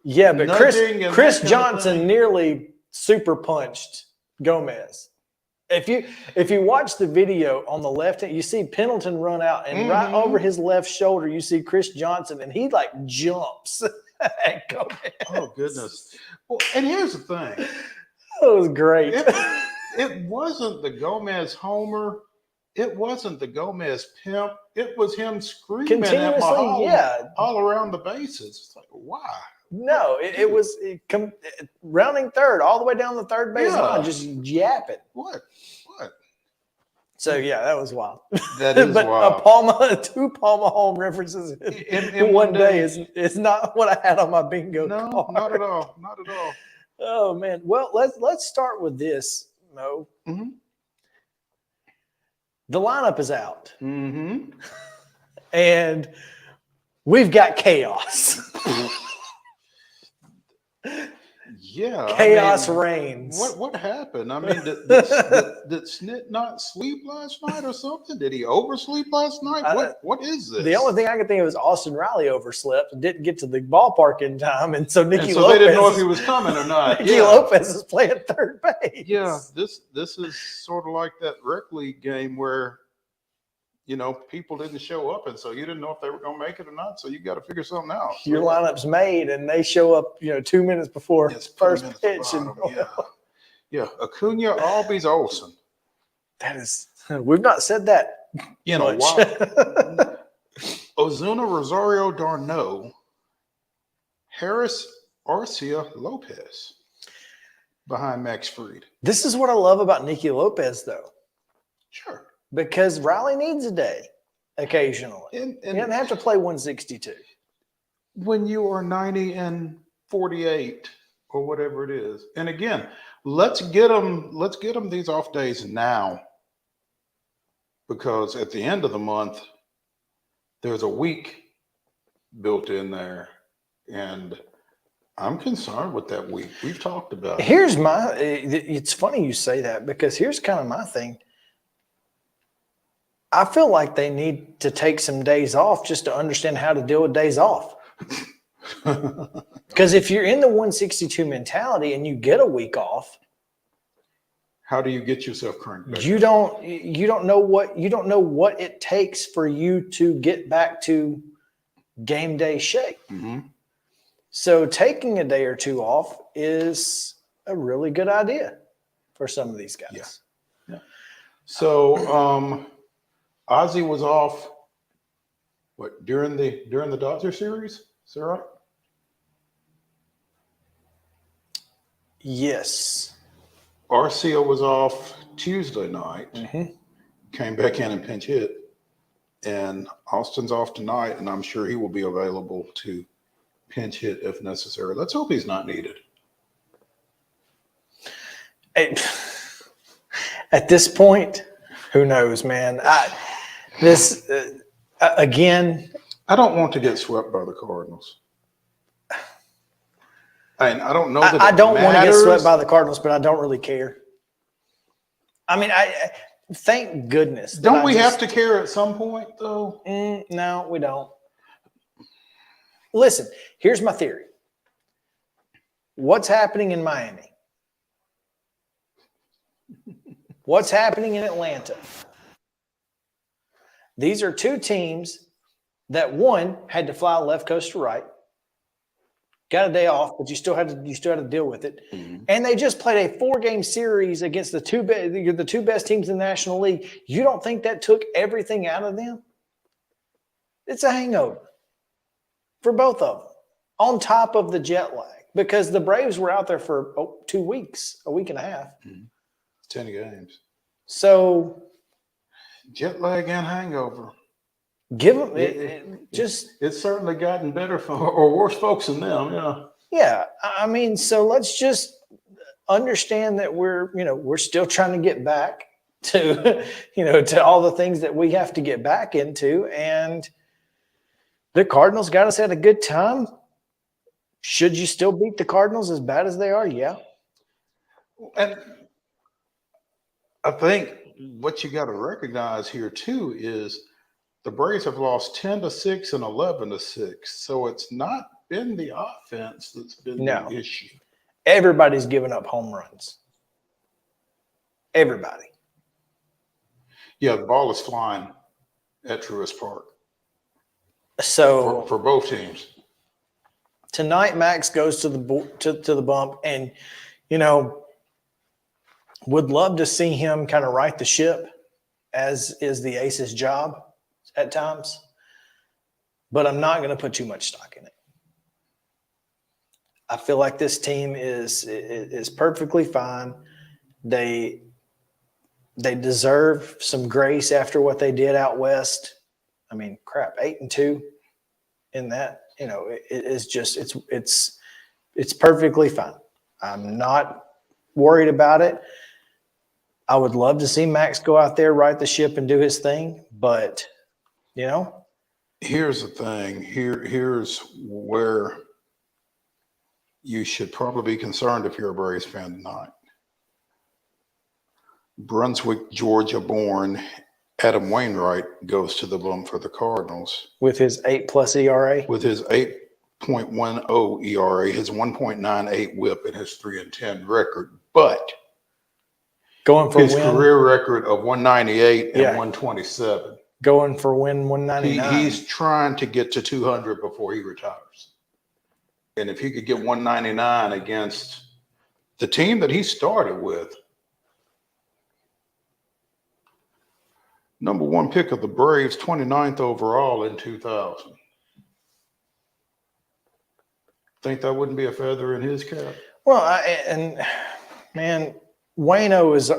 Yeah, but nudging and Chris that kind of Johnson thing. nearly super punched Gomez. If you watch the video on the left hand, you see Pendleton run out, and right over his left shoulder, you see Chris Johnson, and he like jumps at Gomez. Oh goodness! Well, and here's the thing: That was great. it wasn't the Gomez homer. It wasn't the Gomez pimp. It was him screaming at Continuously, Mahomes yeah. all around the bases. It's like, why? No, it was rounding third all the way down the third base Yeah. line, just yapping. What? So yeah, that was wild. That is but wild. Two Paul Mahomes references In one day is not what I had on my bingo No, card. not at all. Not at all. Oh man. Well, let's start with this, Mo. Mm-hmm. The lineup is out, Mm-hmm. and we've got chaos. Yeah. Chaos reigns. What happened? I mean, did Snit not sleep last night or something? Did he oversleep last night? What is this? The only thing I could think of was Austin Riley overslept and didn't get to the ballpark in time, and so Nicky so Lopez. they didn't know if he was coming or not. Nicky Lopez is playing third base. Yeah, this is sort of like that rec league game where, you know, people didn't show up, and so you didn't know if they were going to make it or not. So you got to figure something out. Your lineup's made, and they show up, 2 minutes before first pitch. And Yeah, Acuna, Albies, Olsen. that is, we've not said that. You know, much. Ozuna, Rosario, Darno, Harris, Arcia, Lopez behind Max Fried. This is what I love about Nicky Lopez, though. Sure. Because Riley needs a day occasionally. And He doesn't have to play 162. when you are 90 and 48 or whatever it is. And again, let's get them these off days now, because at the end of the month, there's a week built in there. And I'm concerned with that week. We've talked about it. It's funny you say that, because here's kind of my thing. I feel like they need to take some days off just to understand how to deal with days off. Because if you're in the 162 mentality and you get a week off, how do you get yourself cranked back? you don't know what it takes for you to get back to game day shape. Mm-hmm. So taking a day or two off is a really good idea for some of these guys. Yeah. So Ozzy was off during the Dodger series? Is that right? Yes. Arcia was off Tuesday night. Mm-hmm. Came back in and pinch hit. And Austin's off tonight, and I'm sure he will be available to pinch hit if necessary. Let's hope he's not needed. At this point, who knows, man? Again, I don't want to get swept by the Cardinals. And I don't know that I don't want to get matters. swept by the Cardinals, but I don't really care. I mean, thank goodness. Don't we have to care at some point, though? No, we don't. Listen, here's my theory. What's happening in Miami? What's happening in Atlanta? These are two teams that, one, had to fly left coast to right. Got a day off, but you still had to deal with it. Mm-hmm. And they just played a 4-game series against the two best teams in the National League. You don't think that took everything out of them? It's a hangover for both of them, on top of the jet lag, because the Braves were out there for 2 weeks, a week and a half. Mm-hmm. 10 games. So jet lag and hangover. Give them it's certainly gotten better for or worse folks than them. Yeah. Yeah. I mean, so let's just understand that we're still trying to get back to, to all the things that we have to get back into. And the Cardinals got us at a good time. Should you still beat the Cardinals as bad as they are? Yeah. And I think what you got to recognize here too is the Braves have lost 10-6 and 11-6. So it's not been the offense that's been the issue. Everybody's giving up home runs. Everybody. Yeah, the ball is flying at Truist Park. So for both teams. Tonight, Max goes to the bump, and would love to see him kind of right the ship, as is the ace's job at times. But I'm not going to put too much stock in it. I feel like this team is perfectly fine. They deserve some grace after what they did out west. I mean, crap, 8-2 in that. It's perfectly fine. I'm not worried about it. I would love to see Max go out there, right the ship, and do his thing. But, here's the thing. Here's where you should probably be concerned if you're a Braves fan tonight. Brunswick, Georgia born Adam Wainwright goes to the bump for the Cardinals. With his 8+ ERA? With his 8.10 ERA, his 1.98 whip, and his 3-10 record. But going for his career record of 198 and 127. Going for win 199. He's trying to get to 200 before he retires. And if he could get 199 against the team that he started with, number 1 pick of the Braves, 29th overall in 2000. Think that wouldn't be a feather in his cap? Well, man, Waino is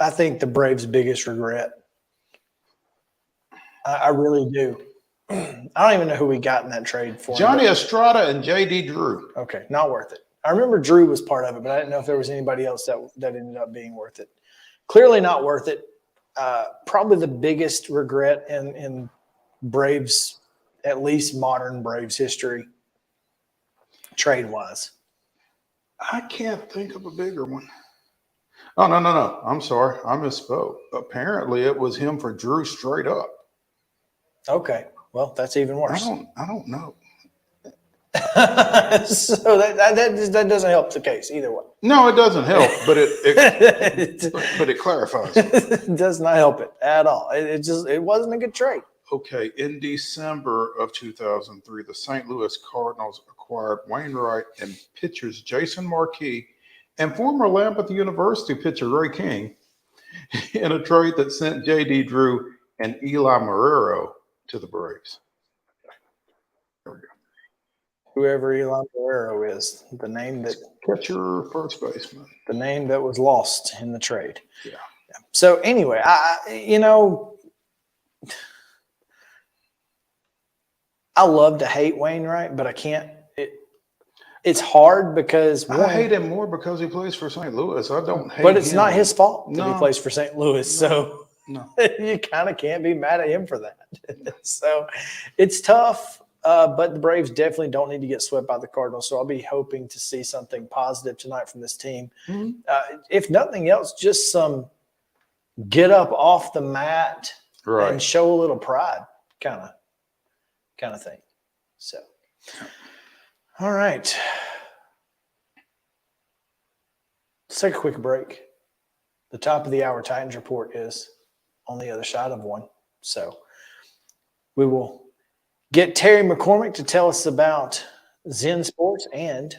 I think the Braves' biggest regret. I really do. I don't even know who we got in that trade for. Johnny Estrada and J.D. Drew. Okay, not worth it. I remember Drew was part of it, but I didn't know if there was anybody else that ended up being worth it. Clearly not worth it. Probably the biggest regret in Braves, at least modern Braves history, trade-wise. I can't think of a bigger one. Oh, no. I'm sorry. I misspoke. Apparently, it was him for Drew straight up. Okay. Well, that's even worse. I don't know. So that doesn't help the case either way. No, it doesn't help, but it clarifies. It does not help it at all. It wasn't a good trade. Okay, in December of 2003, the St. Louis Cardinals acquired Wainwright and pitchers Jason Marquis and former Lambeth University pitcher Ray King in a trade that sent J.D. Drew and Eli Marrero to the Braves. There we go. Whoever Eli Marrero is, the name that catcher, first baseman, the name that was lost in the trade. Yeah. So anyway, I love to hate Wainwright, but I can't. It's hard because I hate him more because he plays for St. Louis. I don't hate him. But it's not his fault that he plays for St. Louis. So you kind of can't be mad at him for that. So it's tough, but the Braves definitely don't need to get swept by the Cardinals. So I'll be hoping to see something positive tonight from this team. Mm-hmm. If nothing else, just some get up off the mat and show a little pride kind of thing. So, all right. Let's take a quick break. The top of the hour Titans report is on the other side of one. So we will get Terry McCormick to tell us about Zen Sports and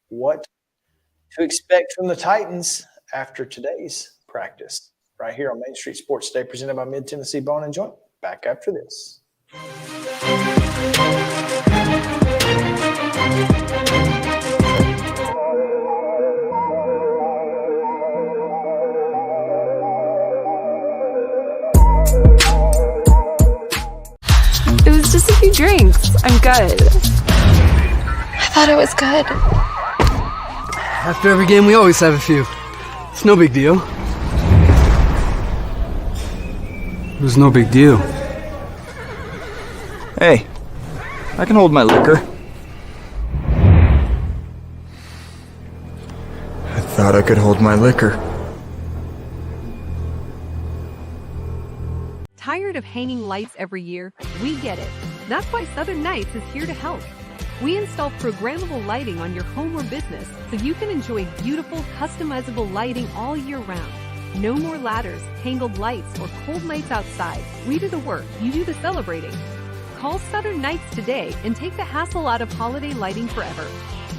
what to expect from the Titans after today's practice. Right here on Main Street Sports Today, presented by Mid-Tennessee Bone & Joint. Back after this. drinks. I'm good. I thought it was good. After every game, we always have a few. It's no big deal. It was no big deal. Hey, I can hold my liquor. I thought I could hold my liquor. Tired of hanging lights every year? We get it. That's why Southern Nights is here to help. We install programmable lighting on your home or business so you can enjoy beautiful, customizable lighting all year round. No more ladders, tangled lights, or cold nights outside. We do the work, you do the celebrating. Call Southern Nights today and take the hassle out of holiday lighting forever.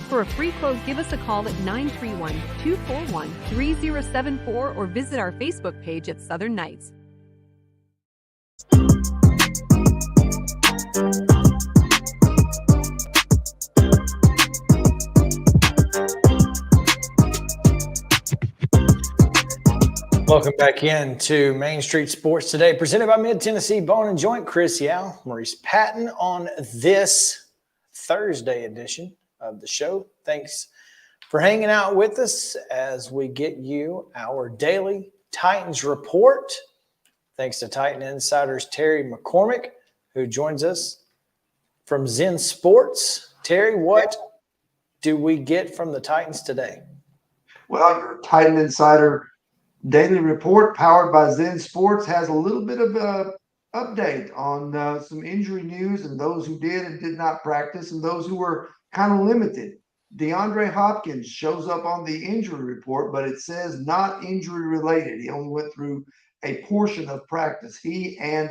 For a free quote, give us a call at 931-241-3074 or visit our Facebook page at Southern Nights. Welcome back in to Main Street Sports Today, presented by Mid-Tennessee Bone and Joint. Chris Yao, Maurice Patton on this Thursday edition of the show. Thanks for hanging out with us as we get you our daily Titans report. Thanks to Titan Insiders Terry McCormick, who joins us from Zen Sports. Terry, what do we get from the Titans today? Well, your Titan Insider daily report powered by Zen Sports has a little bit of a update on some injury news and those who did and did not practice and those who were kind of limited. DeAndre Hopkins shows up on the injury report, but it says not injury related. He only went through a portion of practice. He and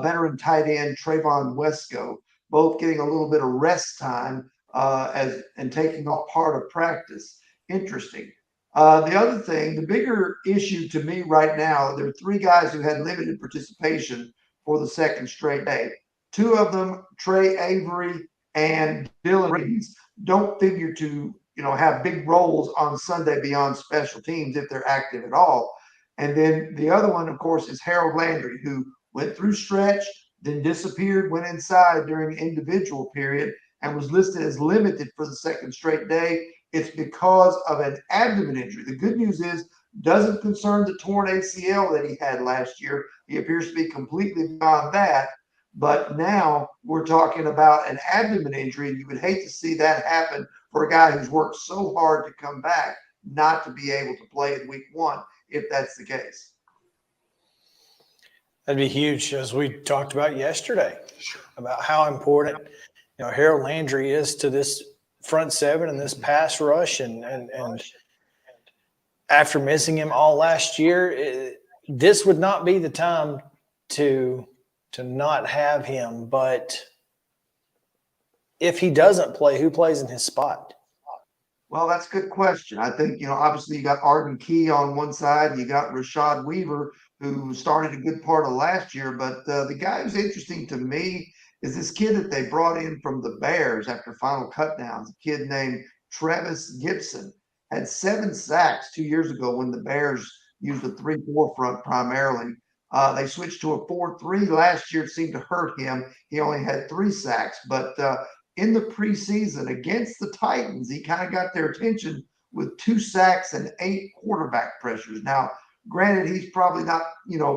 veteran tight end Trayvon Wesco both getting a little bit of rest time and taking off part of practice. Interesting. The other thing, the bigger issue to me right now, there are three guys who had limited participation for the second straight day. Two of them, Trey Avery and Dylan Reeves, don't figure to have big roles on Sunday beyond special teams if they're active at all. And then the other one, of course, is Harold Landry, who went through stretch, then disappeared, went inside during the individual period, and was listed as limited for the second straight day. It's because of an abdomen injury. The good news is, doesn't concern the torn ACL that he had last year. He appears to be completely beyond that. But now we're talking about an abdomen injury, and you would hate to see that happen for a guy who's worked so hard to come back, not to be able to play in week one, if that's the case. That'd be huge, as we talked about yesterday, about how important Harold Landry is to this front seven and this pass rush, and after missing him all last year, this would not be the time to not have him. But if he doesn't play, who plays in his spot? Well, that's a good question. I think, obviously you got Arden Key on one side. You got Rashad Weaver, who started a good part of last year. But the guy who's interesting to me is this kid that they brought in from the Bears after final cutdowns, a kid named Travis Gibson. Had 7 sacks 2 years ago when the Bears used a 3-4 front primarily. They switched to a 4-3 last year. It seemed to hurt him. He only had 3 sacks. But in the preseason against the Titans, he kind of got their attention with 2 sacks and 8 quarterback pressures. Now, granted, he's probably not,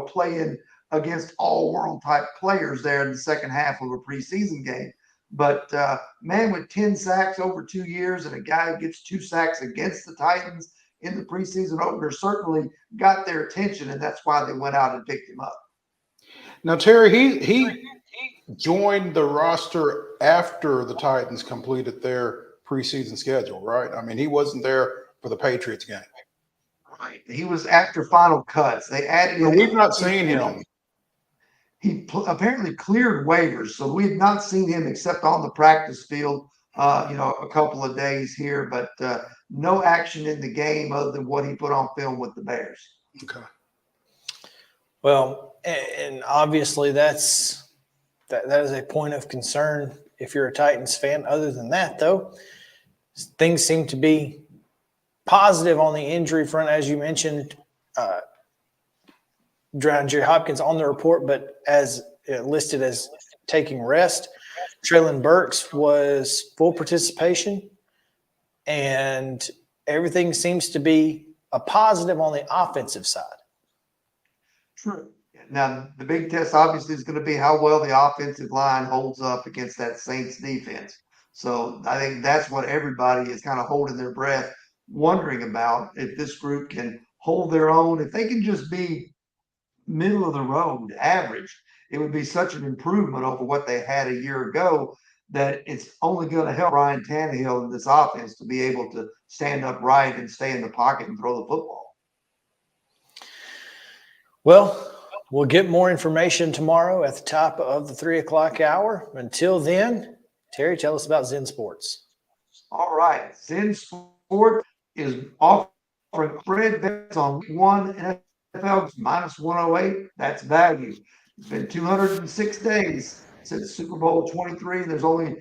playing against all-world type players there in the second half of a preseason game. But, man, with 10 sacks over 2 years and a guy who gets 2 sacks against the Titans in the preseason opener certainly got their attention, and that's why they went out and picked him up. Now, Terry, he joined the roster after the Titans completed their preseason schedule, right? I mean, he wasn't there for the Patriots game. Right. He was after final cuts. They added him. We've not seen him. He apparently cleared waivers, so we had not seen him except on the practice field, a couple of days here, but no action in the game other than what he put on film with the Bears. Okay. Well, and obviously that is a point of concern if you're a Titans fan. Other than that, though, things seem to be positive on the injury front, as you mentioned. DeAndre Hopkins on the report, but as listed as taking rest. Traylon Burks was full participation, and everything seems to be a positive on the offensive side. True. Now, the big test obviously is going to be how well the offensive line holds up against that Saints defense. So I think that's what everybody is kind of holding their breath, wondering about, if this group can hold their own. If they can just be middle of the road, average, it would be such an improvement over what they had a year ago that it's only going to help Ryan Tannehill in this offense to be able to stand upright and stay in the pocket and throw the football. Well, we'll get more information tomorrow at the top of the 3 o'clock hour. Until then, Terry, tell us about Zen Sports. All right. Zen Sports is offering spread bets on week 1 NFL minus 108. That's value. It's been 206 days since Super Bowl 23. There's only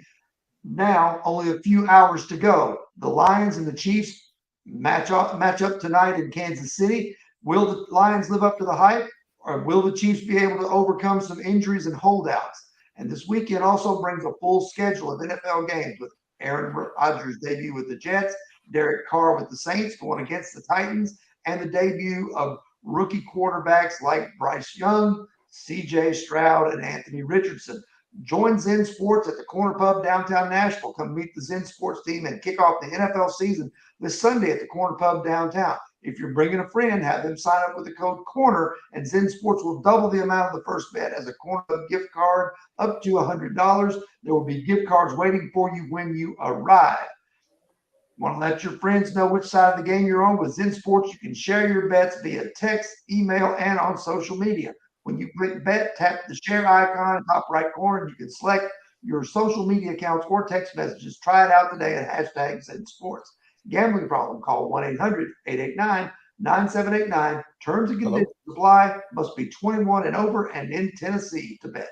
a few hours to go. The Lions and the Chiefs match up tonight in Kansas City. Will the Lions live up to the hype, or will the Chiefs be able to overcome some injuries and holdouts? And this weekend also brings a full schedule of NFL games, with Aaron Rodgers' debut with the Jets, Derek Carr with the Saints going against the Titans, and the debut of rookie quarterbacks like Bryce Young, C.J. Stroud, and Anthony Richardson. Join Zen Sports at the Corner Pub downtown Nashville. Come meet the Zen Sports team and kick off the NFL season this Sunday at the Corner Pub downtown. If you're bringing a friend, have them sign up with the code CORNER, and Zen Sports will double the amount of the first bet as a Corner Pub gift card up to $100. There will be gift cards waiting for you when you arrive. Want to let your friends know which side of the game you're on? With Zen Sports, you can share your bets via text, email, and on social media. When you click bet, tap the share icon, top right corner, and you can select your social media accounts or text messages. Try it out today at hashtag Zen Sports. Gambling problem, call 1-800-889-9789. Terms and conditions apply. Must be 21 and over and in Tennessee to bet.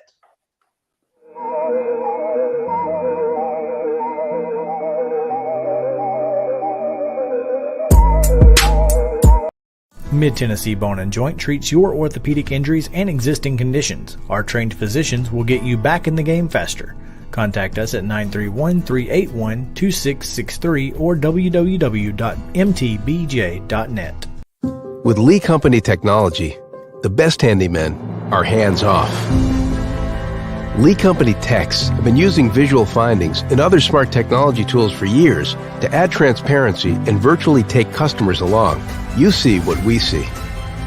Mid-Tennessee Bone and Joint treats your orthopedic injuries and existing conditions. Our trained physicians will get you back in the game faster. Contact us at 931-381-2663 or www.mtbj.net. With Lee Company technology, the best handymen are hands-off. Lee Company techs have been using visual findings and other smart technology tools for years to add transparency and virtually take customers along. You see what we see,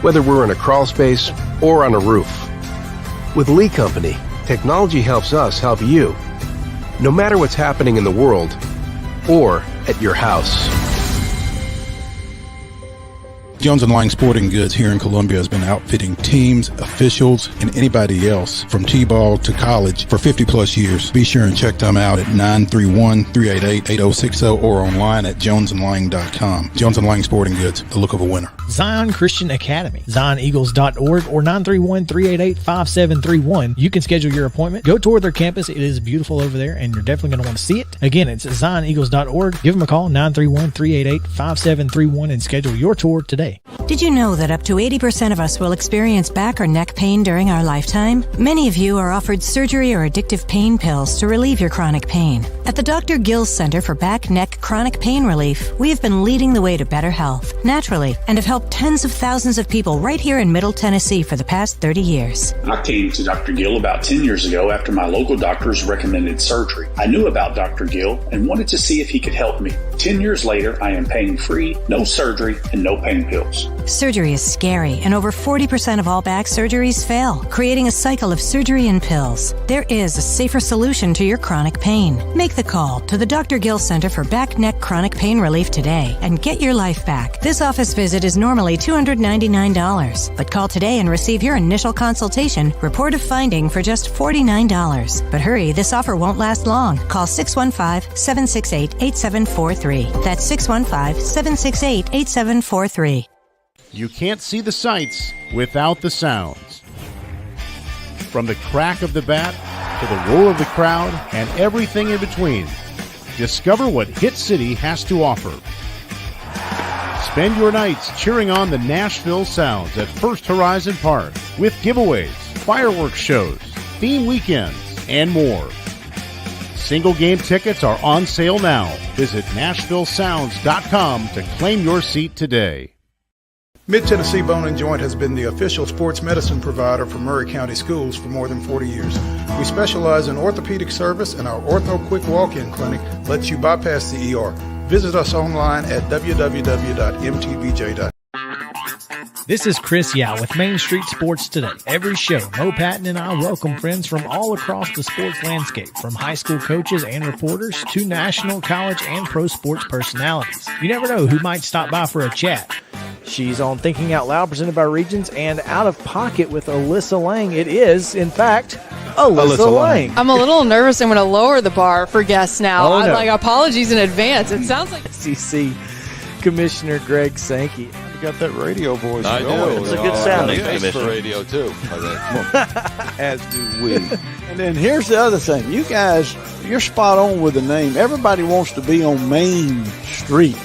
whether we're in a crawl space or on a roof. With Lee Company, technology helps us help you, no matter what's happening in the world or at your house. Jones & Lang Sporting Goods here in Columbia has been outfitting teams, officials, and anybody else from T-ball to college for 50 plus years. Be sure and check them out at 931-388-8060 or online at jonesandlang.com. Jones & Lang Sporting Goods, the look of a winner. Zion Christian Academy, zioneagles.org or 931-388-5731. You can schedule your appointment. Go tour their campus. It is beautiful over there, and you're definitely going to want to see it. Again, it's zioneagles.org. Give them a call, 931-388-5731, and schedule your tour today. Did you know that up to 80% of us will experience back or neck pain during our lifetime? Many of you are offered surgery or addictive pain pills to relieve your chronic pain. At the Dr. Gill's Center for Back, Neck, Chronic Pain Relief, we have been leading the way to better health, naturally, and have helped tens of thousands of people right here in Middle Tennessee for the past 30 years. I came to Dr. Gill about 10 years ago after my local doctors recommended surgery. I knew about Dr. Gill and wanted to see if he could help me. 10 years later, I am pain-free, no surgery, and no pain pills. Surgery is scary, and over 40% of all back surgeries fail, creating a cycle of surgery and pills. There is a safer solution to your chronic pain. Make the call to the Dr. Gill Center for Back, Neck, Chronic Pain Relief today and get your life back. This office visit is normally $299, but call today and receive your initial consultation, report of finding for just $49. But hurry, this offer won't last long. Call 615-768-8743. That's 615-768-8743. You can't see the sights without the sounds. From the crack of the bat to the roar of the crowd and everything in between, discover what Hit City has to offer. Spend your nights cheering on the Nashville Sounds at First Horizon Park with giveaways, fireworks shows, theme weekends, and more. Single game tickets are on sale now. Visit NashvilleSounds.com to claim your seat today. Mid-Tennessee Bone and Joint has been the official sports medicine provider for Murray County Schools for more than 40 years. We specialize in orthopedic service, and our Ortho Quick Walk-In Clinic lets you bypass the ER. Visit us online at www.mtbj.com. This is Chris Yao with Main Street Sports Today. Every show, Mo Patton and I welcome friends from all across the sports landscape, from high school coaches and reporters to national, college, and pro sports personalities. You never know who might stop by for a chat. She's on Thinking Out Loud, presented by Regions, and Out of Pocket with Alyssa Lang. It is, in fact, Alyssa Lang. I'm a little nervous. I'm going to lower the bar for guests now. Oh, no. Like, apologies in advance. It sounds like SEC Commissioner Greg Sankey. You got that radio voice. I do. It's a good sound. Thanks for radio, too. As do we. And then here's the other thing. You guys, you're spot on with the name. Everybody wants to be on Main Street.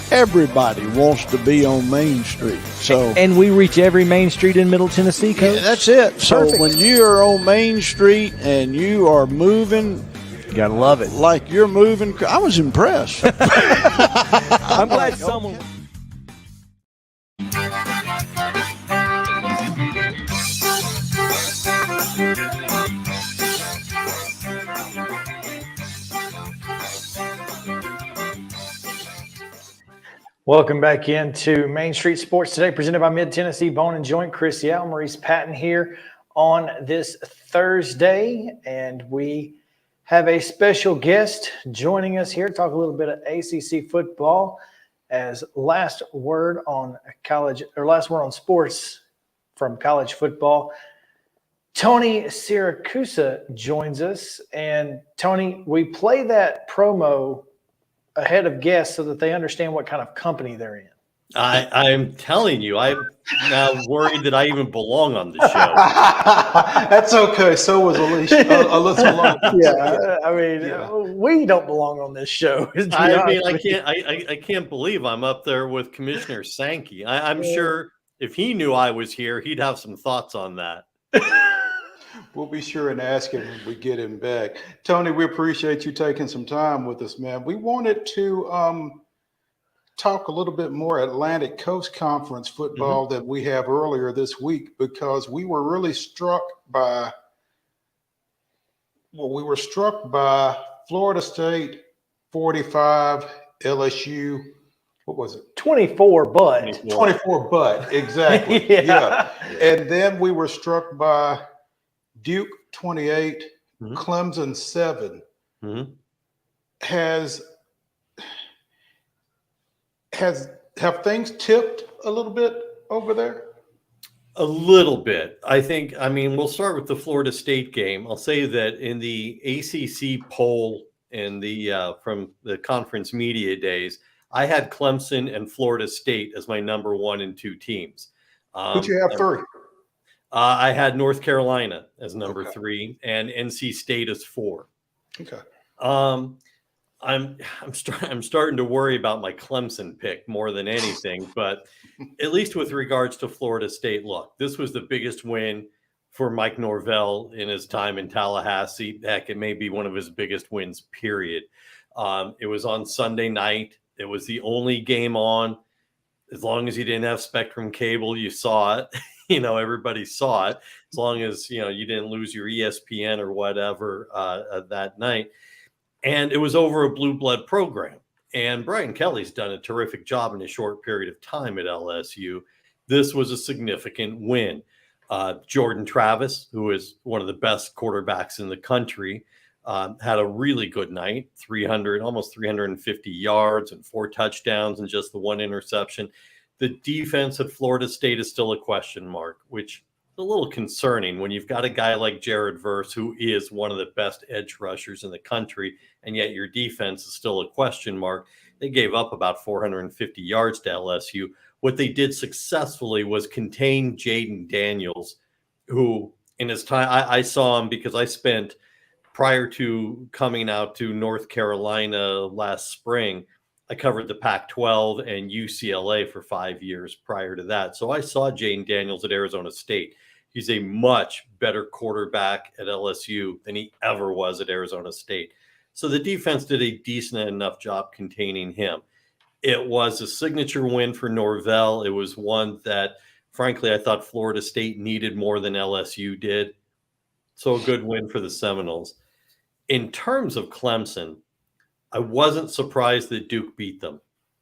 Everybody wants to be on Main Street. So, and we reach every main street in Middle Tennessee, Coach. Yeah, that's it. So Perfect. when you're on Main Street and you are moving, you gotta love it. Like you're moving. I was impressed. I'm glad someone. Welcome back into Main Street Sports Today, presented by Mid-Tennessee Bone and Joint. Chris Yao, Maurice Patton here on this Thursday, and we have a special guest joining us here to talk a little bit of ACC football as last word on sports from college football. Tony Siracusa joins us, and Tony, we play that promo ahead of guests so that they understand what kind of company they're in. I'm telling you, I'm now worried that I even belong on the show. That's okay. So was Alicia. Yeah, I mean, we don't belong on this show. I can't believe I'm up there with Commissioner Sankey. I'm sure if he knew I was here, he'd have some thoughts on that. We'll be sure and ask him when we get him back. Tony, we appreciate you taking some time with us, man. We wanted to talk a little bit more Atlantic Coast Conference football that we have earlier this week, because we were really struck by Florida State 45, LSU. What was it? 24, but. 24, but. Exactly. Yeah. And then we were struck by Duke 28, Clemson 7. Have things tipped a little bit over there? A little bit. We'll start with the Florida State game. I'll say that in the ACC poll and from the conference media days, I had Clemson and Florida State as my number 1 and 2 teams. Who'd you have 3? I had North Carolina as number 3 and NC State as 4. Okay. I'm starting to worry about my Clemson pick more than anything, but at least with regards to Florida State, look, this was the biggest win for Mike Norvell in his time in Tallahassee. Heck, it may be one of his biggest wins, period. It was on Sunday night. It was the only game on. As long as you didn't have Spectrum Cable, you saw it. Everybody saw it. As long as, you didn't lose your ESPN or whatever that night. And it was over a blue blood program. And Brian Kelly's done a terrific job in a short period of time at LSU. This was a significant win. Jordan Travis, who is one of the best quarterbacks in the country, had a really good night, almost 350 yards and 4 touchdowns and just the 1 interception. The defense at Florida State is still a question mark, which is a little concerning when you've got a guy like Jared Verse, who is one of the best edge rushers in the country, and yet your defense is still a question mark. They gave up about 450 yards to LSU. What they did successfully was contain Jaden Daniels, who in his time, I saw him because I spent, prior to coming out to North Carolina last spring, I covered the Pac-12 and UCLA for 5 years prior to that. So I saw Jaden Daniels at Arizona State. He's a much better quarterback at LSU than he ever was at Arizona State. So the defense did a decent enough job containing him. It was a signature win for Norvell. It was one that, frankly, I thought Florida State needed more than LSU did. So a good win for the Seminoles. In terms of Clemson, I wasn't surprised that Duke beat them.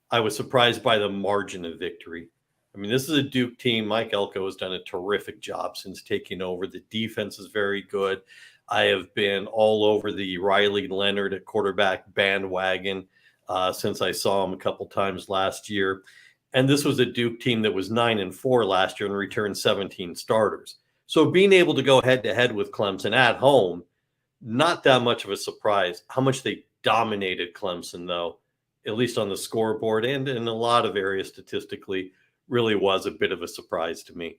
I was surprised by the margin of victory. I mean, this is a Duke team. Mike Elko has done a terrific job since taking over. The defense is very good. I have been all over the Riley Leonard at quarterback bandwagon since I saw him a couple times last year. And this was a Duke team that was 9-4 last year and returned 17 starters. So being able to go head-to-head with Clemson at home, not that much of a surprise. How much they dominated Clemson, though, at least on the scoreboard and in a lot of areas statistically, really was a bit of a surprise to me.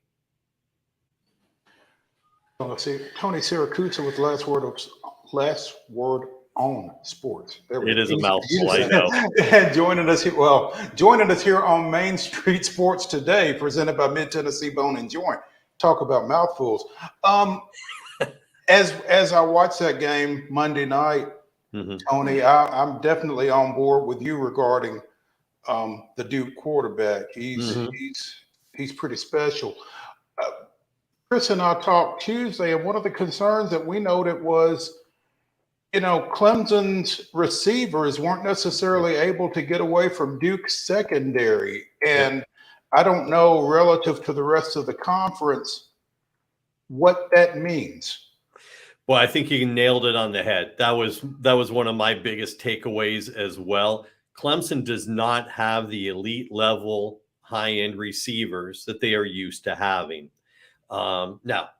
Let's see, Tony Siracusa with last word on sports. It is a mouthful, I know. And joining us here on Main Street Sports Today, presented by Mid-Tennessee Bone and Joint. Talk about mouthfuls. As I watched that game Monday night, Tony, I'm definitely on board with you regarding the Duke quarterback. He's pretty special. Chris and I talked Tuesday, and one of the concerns that we noted was, Clemson's receivers weren't necessarily able to get away from Duke's secondary. And I don't know, relative to the rest of the conference, what that means. Well, I think you nailed it on the head. That was one of my biggest takeaways as well. Clemson does not have the elite level high-end receivers that they are used to having. Now,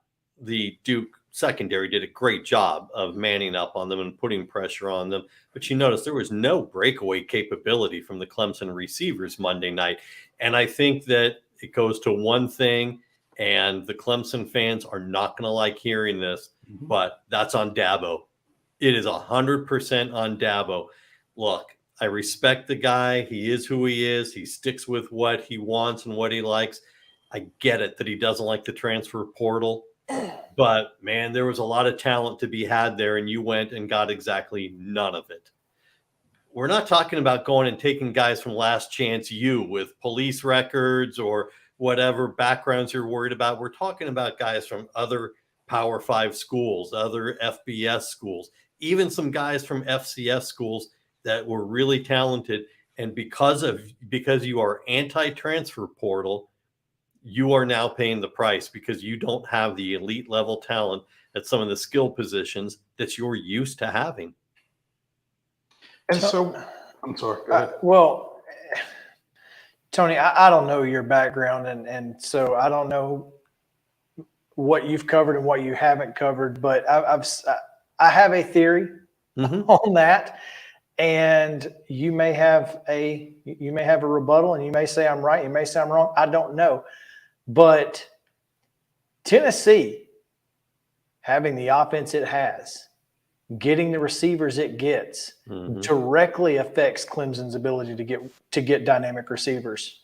the Duke secondary did a great job of manning up on them and putting pressure on them. But you notice there was no breakaway capability from the Clemson receivers Monday night. And I think that it goes to one thing, and the Clemson fans are not going to like hearing this, but that's on Dabo. It is 100% on Dabo. Look, I respect the guy. He is who he is. He sticks with what he wants and what he likes. I get it that he doesn't like the transfer portal, but man, there was a lot of talent to be had there, and you went and got exactly none of it. We're not talking about going and taking guys from Last Chance U with police records or whatever backgrounds you're worried about. We're talking about guys from other Power 5 schools, other FBS schools, even some guys from FCS schools that were really talented. And because you are anti-transfer portal, you are now paying the price because you don't have the elite level talent at some of the skill positions that you're used to having. And so, I'm sorry. Go ahead. Well, Tony, I don't know your background, and so I don't know what you've covered and what you haven't covered, but I have a theory on that, and you may have a rebuttal, and you may say I'm right, you may say I'm wrong. I don't know, but Tennessee, having the offense it has, getting the receivers it gets, directly affects Clemson's ability to get dynamic receivers.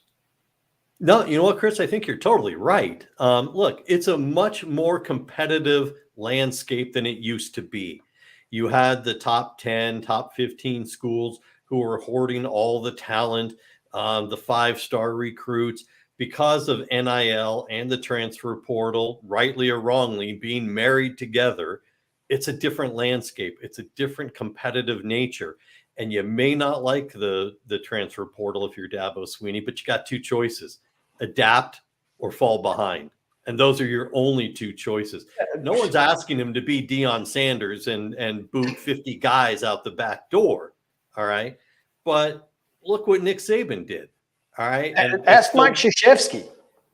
No, you know what, Chris? I think you're totally right. Look, it's a much more competitive landscape than it used to be. You had the top 10, top 15 schools who were hoarding all the talent, the 5-star recruits, because of NIL and the transfer portal, rightly or wrongly, being married together. It's a different landscape. It's a different competitive nature. And you may not like the transfer portal if you're Dabo Swinney, but you got two choices: adapt or fall behind. And those are your only two choices. No one's asking him to be Deion Sanders and boot 50 guys out the back door. All right. But look what Nick Saban did. All right. And ask Mike Krzyzewski.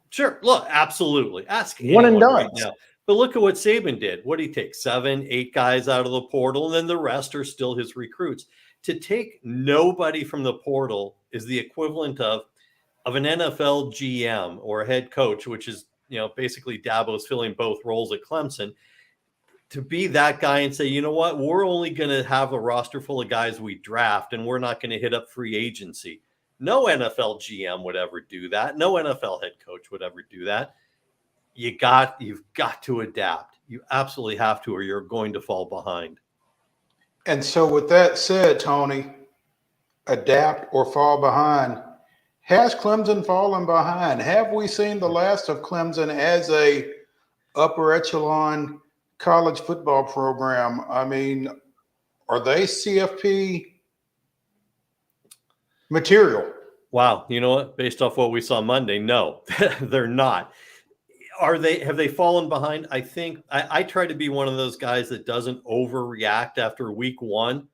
Sure. Look, absolutely. Ask one and done. Right now. But look at what Saban did. What did he take? 7, 8 guys out of the portal, and then the rest are still his recruits. To take nobody from the portal is the equivalent of an NFL GM or a head coach, which is, basically Dabo's filling both roles at Clemson. To be that guy and say, you know what, we're only going to have a roster full of guys we draft, and we're not going to hit up free agency. No NFL GM would ever do that. No NFL head coach would ever do that. You've got to adapt. You absolutely have to, or you're going to fall behind. And so with that said, Tony, adapt or fall behind. Has Clemson fallen behind? Have we seen the last of Clemson as a upper echelon college football program? I mean, are they CFP material? Wow. You know what? Based off what we saw Monday, no, they're not. Have they fallen behind? I think I try to be one of those guys that doesn't overreact after week one.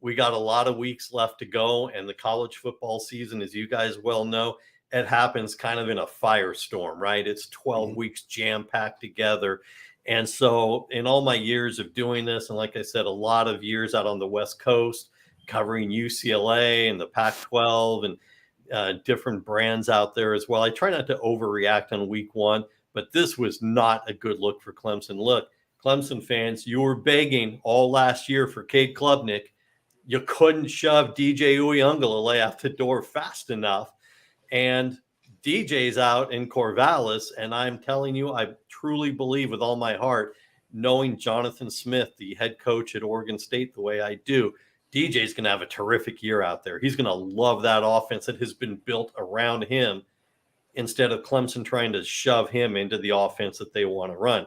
We got a lot of weeks left to go, and the college football season, as you guys well know, it happens kind of in a firestorm, right? It's 12 weeks jam-packed together. And so in all my years of doing this, and like I said, a lot of years out on the West Coast, covering UCLA and the Pac-12 and different brands out there as well, I try not to overreact on week one, but this was not a good look for Clemson. Look, Clemson fans, you were begging all last year for Cade Klubnik. You couldn't shove DJ Uiagalelei out the door fast enough. And DJ's out in Corvallis. And I'm telling you, I truly believe with all my heart, knowing Jonathan Smith, the head coach at Oregon State, the way I do, DJ's going to have a terrific year out there. He's going to love that offense that has been built around him instead of Clemson trying to shove him into the offense that they want to run.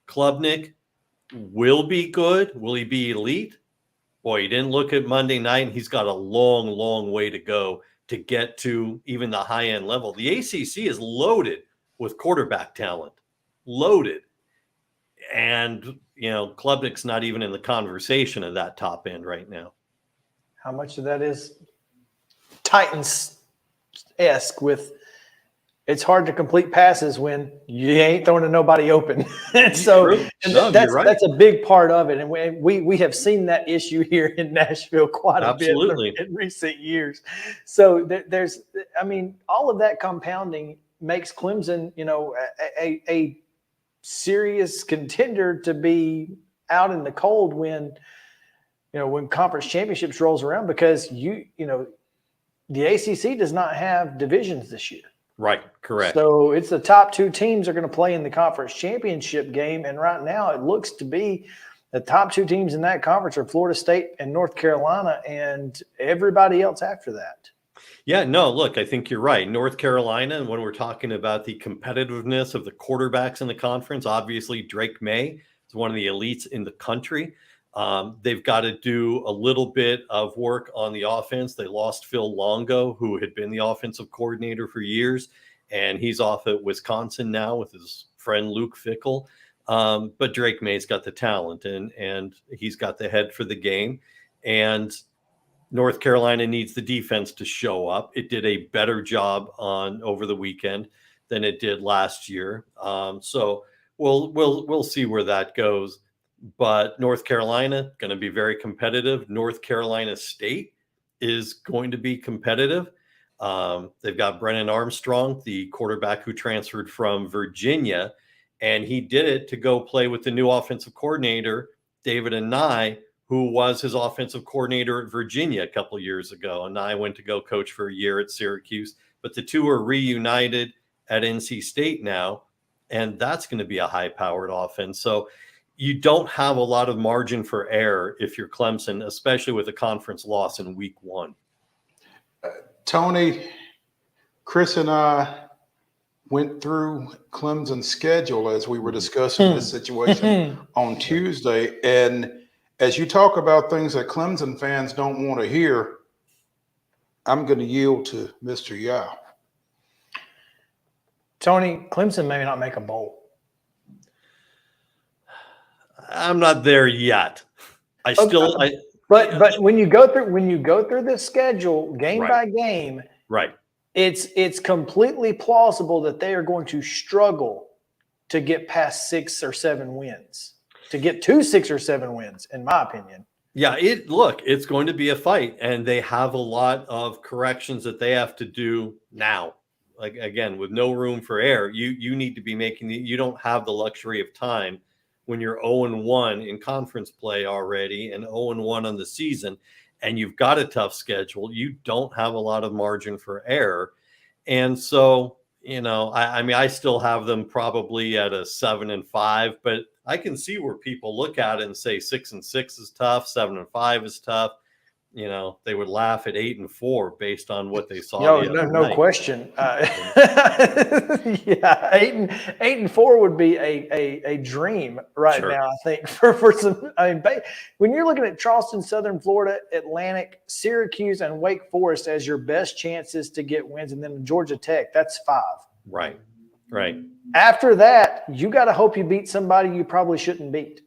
Klubnik will be good. Will he be elite? Boy, he didn't look at Monday night, and he's got a long, long way to go to get to even the high-end level. The ACC is loaded with quarterback talent, loaded. And, you know, Klubnik's not even in the conversation of that top end right now. How much of that is Titans-esque with it's hard to complete passes when you ain't throwing to nobody open. So and that's a big part of it. And we have seen that issue here in Nashville quite a bit in recent years. So there's, I mean, all of that compounding makes Clemson, you know, a serious contender to be out in the cold when, you know, when conference championships rolls around, because you know, the ACC does not have divisions this year. Right, correct. So it's the top two teams are going to play in the conference championship game. And right now it looks to be the top two teams in that conference are Florida State and North Carolina, and everybody else after that. Yeah, no, look, I think you're right. North Carolina, and when we're talking about the competitiveness of the quarterbacks in the conference, obviously Drake May is one of the elites in the country. They've got to do a little bit of work on the offense. They lost Phil Longo, who had been the offensive coordinator for years, and he's off at Wisconsin now with his friend Luke Fickell. But Drake May's got the talent, and he's got the head for the game. And North Carolina needs the defense to show up. It did a better job over the weekend than it did last year. So we'll see where that goes. But North Carolina going to be very competitive. North Carolina State is going to be competitive. They've got Brennan Armstrong, the quarterback who transferred from Virginia, and he did it to go play with the new offensive coordinator, David Nye, who was his offensive coordinator at Virginia a couple of years ago. And Nye went to go coach for a year at Syracuse. But the two are reunited at NC State now, and that's going to be a high-powered offense. So you don't have a lot of margin for error if you're Clemson, especially with a conference loss in week one. Tony, Chris and I went through Clemson's schedule as we were discussing this situation on Tuesday. And as you talk about things that Clemson fans don't want to hear, I'm going to yield to Mr. Yao. Tony, Clemson may not make a bowl. I'm not there yet. But when you go through this schedule game by game, right, it's completely plausible that they are going to struggle to get past 6 or 7 wins, to get to 6 or 7 wins, in my opinion. Yeah, it's going to be a fight, and they have a lot of corrections that they have to do now. Like, again, with no room for error, you need to be making you don't have the luxury of time when you're 0-1 in conference play already and 0-1 on the season, and you've got a tough schedule. You don't have a lot of margin for error. And so, I mean, I still have them probably at a 7-5, but I can see where people look at it and say 6-6 is tough, 7-5 is tough. They would laugh at 8-4 based on what they saw. No question. Yeah, 8-4 would be a dream right now. I think for some. I mean, when you're looking at Charleston, Southern Florida, Atlantic, Syracuse, and Wake Forest as your best chances to get wins, and then Georgia Tech, that's 5. Right. After that, you got to hope you beat somebody you probably shouldn't beat.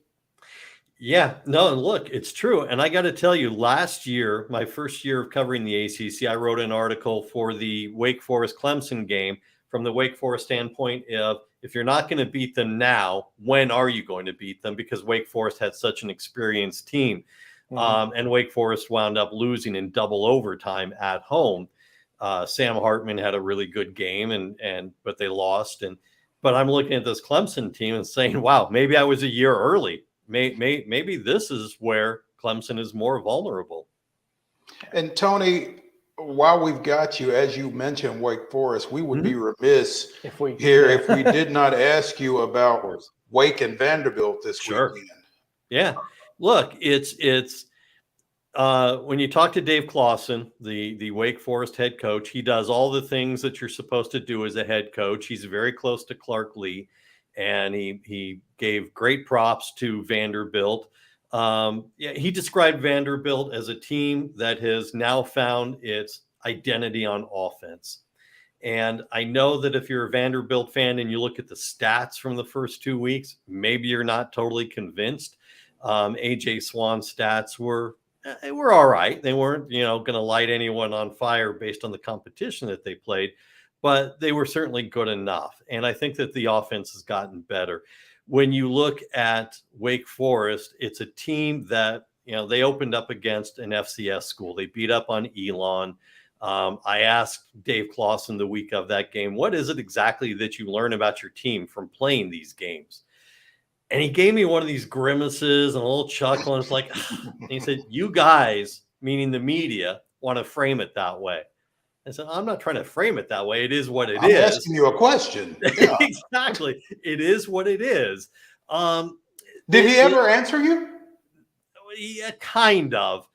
Yeah, no, look, it's true. And I got to tell you, last year, my first year of covering the ACC, I wrote an article for the Wake Forest Clemson game from the Wake Forest standpoint of, if you're not going to beat them now, when are you going to beat them? Because Wake Forest had such an experienced team. And Wake Forest wound up losing in double overtime at home. Sam Hartman had a really good game, but they lost. But I'm looking at this Clemson team and saying, wow, maybe I was a year early. Maybe this is where Clemson is more vulnerable. And Tony, while we've got you, as you mentioned Wake Forest, we would be remiss if we did not ask you about Wake and Vanderbilt this weekend. Yeah, look, it's when you talk to Dave Clawson, the Wake Forest head coach, he does all the things that you're supposed to do as a head coach. He's very close to Clark Lee. And he gave great props to Vanderbilt. He described Vanderbilt as a team that has now found its identity on offense. And I know that if you're a Vanderbilt fan and you look at the stats from the first 2 weeks, maybe you're not totally convinced. AJ Swann's stats were all right. They weren't, going to light anyone on fire based on the competition that they played, but they were certainly good enough. And I think that the offense has gotten better. When you look at Wake Forest, it's a team that, they opened up against an FCS school. They beat up on Elon. I asked Dave Clawson the week of that game, what is it exactly that you learn about your team from playing these games? And he gave me one of these grimaces and a little chuckle. And it's like, and he said, you guys, meaning the media, want to frame it that way. I said, I'm not trying to frame it that way. It is what it is. I'm asking you a question. Yeah. Exactly. It is what it is. Did he ever answer you? Yeah, kind of.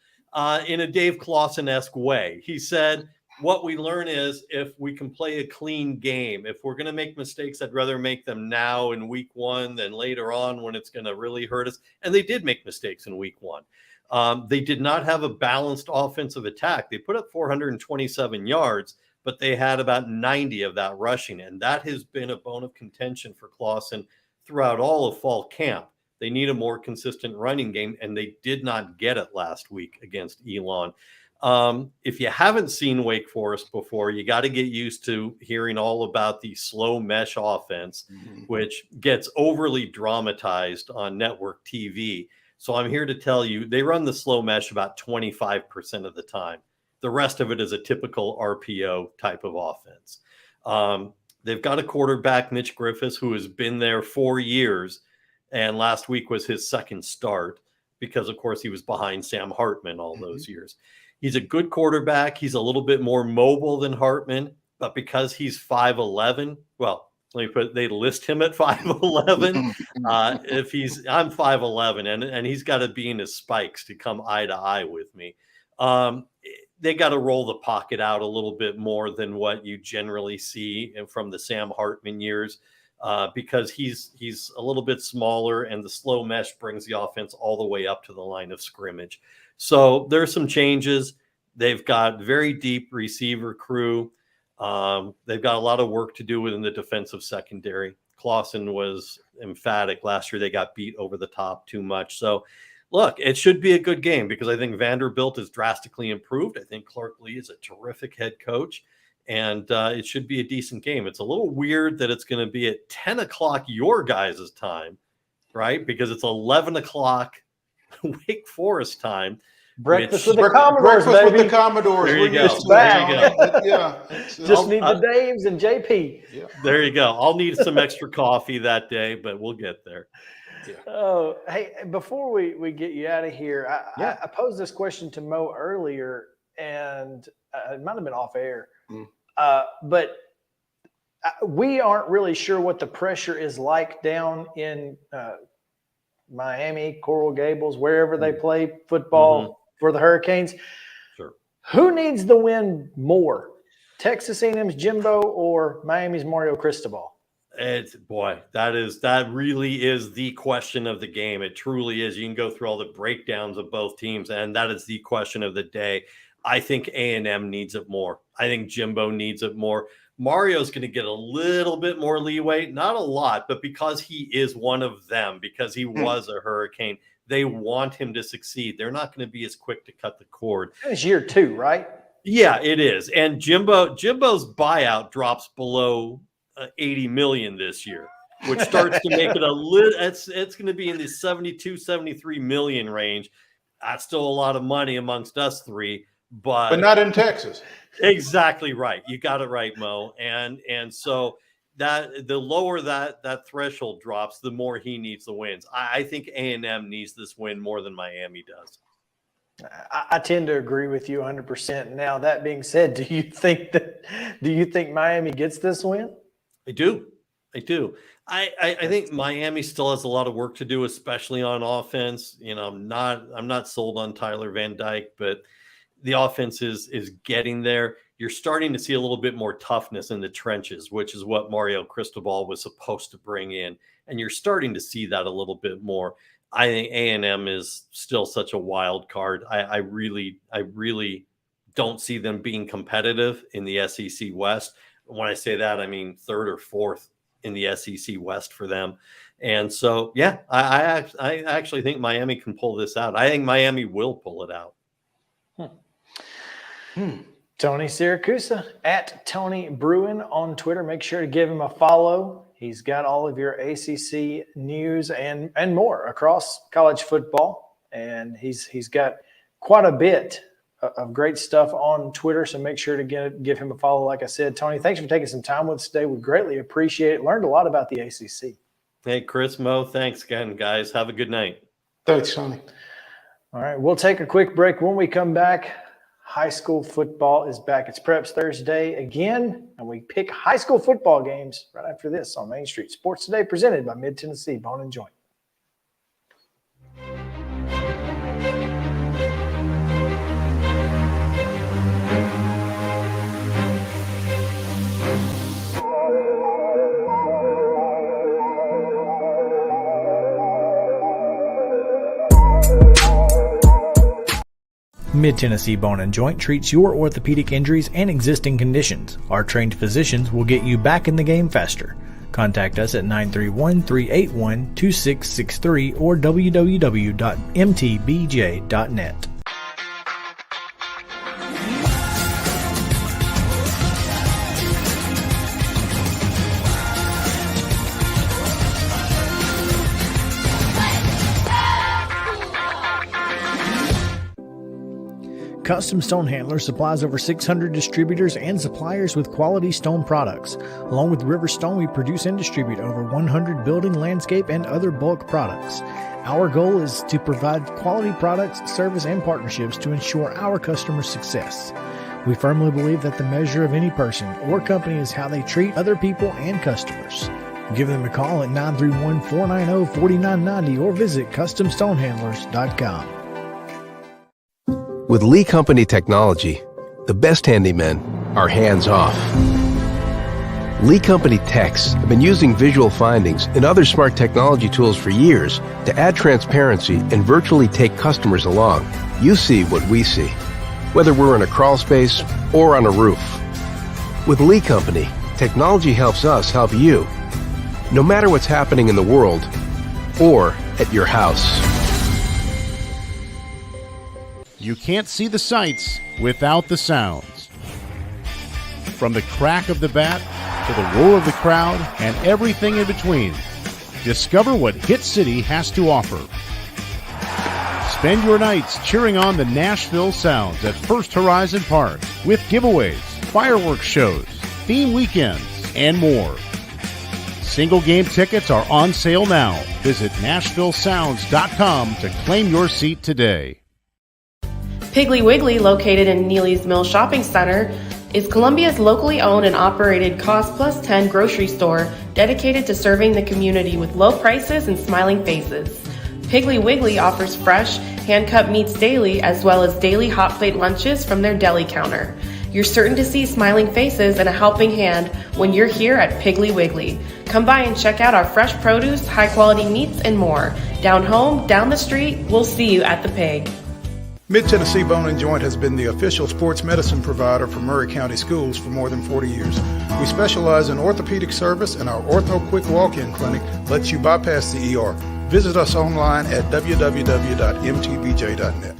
In a Dave Clawson-esque way. He said, what we learn is if we can play a clean game, if we're going to make mistakes, I'd rather make them now in week 1 than later on when it's going to really hurt us. And they did make mistakes in week 1. They did not have a balanced offensive attack. They put up 427 yards, but they had about 90 of that rushing. And that has been a bone of contention for Clawson throughout all of fall camp. They need a more consistent running game, and they did not get it last week against Elon. If you haven't seen Wake Forest before, you got to get used to hearing all about the slow mesh offense, which gets overly dramatized on network TV. So I'm here to tell you, they run the slow mesh about 25% of the time. The rest of it is a typical RPO type of offense. They've got a quarterback, Mitch Griffiths, who has been there 4 years. And last week was his second start because, of course, he was behind Sam Hartman all those years. He's a good quarterback. He's a little bit more mobile than Hartman, but because he's 5'11", well, let me put, they list him at 5'11". I'm 5'11", and he's got to be in his spikes to come eye to eye with me. They got to roll the pocket out a little bit more than what you generally see from the Sam Hartman years. Because he's a little bit smaller, and the slow mesh brings the offense all the way up to the line of scrimmage. So there's some changes. They've got very deep receiver crew. They've got a lot of work to do within the defensive secondary. Clawson was emphatic last year. They got beat over the top too much. So look, it should be a good game because I think Vanderbilt is drastically improved. I think Clark Lee is a terrific head coach. And it should be a decent game. It's a little weird that it's going to be at 10 o'clock your guys' time, right? Because it's 11 o'clock Wake Forest time. Breakfast with the Commodores, Breakfast baby. with the Commodores. There you go. Yeah. Just need the Daves and JP. Yeah. There you go. I'll need some extra coffee that day, but we'll get there. Yeah. Oh, hey, before we get you out of here, I posed this question to Mo earlier, and it might have been off air. But we aren't really sure what the pressure is like down in Miami, Coral Gables, wherever they play football for the Hurricanes. Sure. Who needs the win more, Texas A&M's Jimbo or Miami's Mario Cristobal? That really is the question of the game. It truly is. You can go through all the breakdowns of both teams, and that is the question of the day. I think A&M needs it more. I think Jimbo needs it more. Mario's going to get a little bit more leeway, not a lot, but because he is one of them, because he was a Hurricane, they want him to succeed. They're not going to be as quick to cut the cord. It's year 2, right? Yeah, it is. And Jimbo's buyout drops below 80 million this year, which starts to make it a little, it's going to be in the 72, 73 million range. That's still a lot of money amongst us three, but not in Texas. Exactly right. You got it right, Mo. And so that the lower that threshold drops, the more he needs the wins. I think A&M needs this win more than Miami does. I tend to agree with you 100%. Now, that being said, do you think Miami gets this win? I do. I think Miami still has a lot of work to do, especially on offense. You know, I'm not sold on Tyler Van Dyke, but the offense is getting there. You're starting to see a little bit more toughness in the trenches, which is what Mario Cristobal was supposed to bring in. And you're starting to see that a little bit more. I think A&M is still such a wild card. I really don't see them being competitive in the SEC West. When I say that, I mean 3rd or 4th in the SEC West for them. And so, yeah, I actually think Miami can pull this out. I think Miami will pull it out. Tony Siracusa at Tony Bruin on Twitter. Make sure to give him a follow. He's got all of your ACC news and more across college football, and he's got quite a bit of great stuff on Twitter. So make sure to give him a follow. Like I said, Tony, thanks for taking some time with us today. We greatly appreciate it. Learned a lot about the ACC. Hey, Chris, Mo, thanks again, guys. Have a good night. Thanks, Tony. All right, we'll take a quick break. When we come back, high school football is back. It's Preps Thursday again, and we pick high school football games right after this on Main Street Sports Today, presented by Mid-Tennessee Bone and Joint. Mid-Tennessee Bone and Joint treats your orthopedic injuries and existing conditions. Our trained physicians will get you back in the game faster. Contact us at 931-381-2663 or www.mtbj.net. Custom Stone Handler supplies over 600 distributors and suppliers with quality stone products. Along with River Stone, we produce and distribute over 100 building, landscape, and other bulk products. Our goal is to provide quality products, service, and partnerships to ensure our customers' success. We firmly believe that the measure of any person or company is how they treat other people and customers. Give them a call at 931-490-4990 or visit CustomStonehandlers.com. With Lee Company technology, the best handymen are hands-off. Lee Company techs have been using visual findings and other smart technology tools for years to add transparency and virtually take customers along. You see what we see, whether we're in a crawl space or on a roof. With Lee Company, technology helps us help you, no matter what's happening in the world or at your house. You can't see the sights without the sounds. From the crack of the bat to the roar of the crowd and everything in between, discover what Hit City has to offer. Spend your nights cheering on the Nashville Sounds at First Horizon Park with giveaways, fireworks shows, theme weekends, and more. Single game tickets are on sale now. Visit NashvilleSounds.com to claim your seat today. Piggly Wiggly, located in Neely's Mill Shopping Center, is Columbia's locally owned and operated Cost Plus 10 grocery store dedicated to serving the community with low prices and smiling faces. Piggly Wiggly offers fresh, hand-cut meats daily as well as daily hot plate lunches from their deli counter. You're certain to see smiling faces and a helping hand when you're here at Piggly Wiggly. Come by and check out our fresh produce, high-quality meats, and more. Down home, down the street, we'll see you at the Pig. Mid-Tennessee Bone and Joint has been the official sports medicine provider for Murray County Schools for more than 40 years. We specialize in orthopedic service, and our Ortho Quick Walk-In Clinic lets you bypass the ER. Visit us online at www.mtbj.net.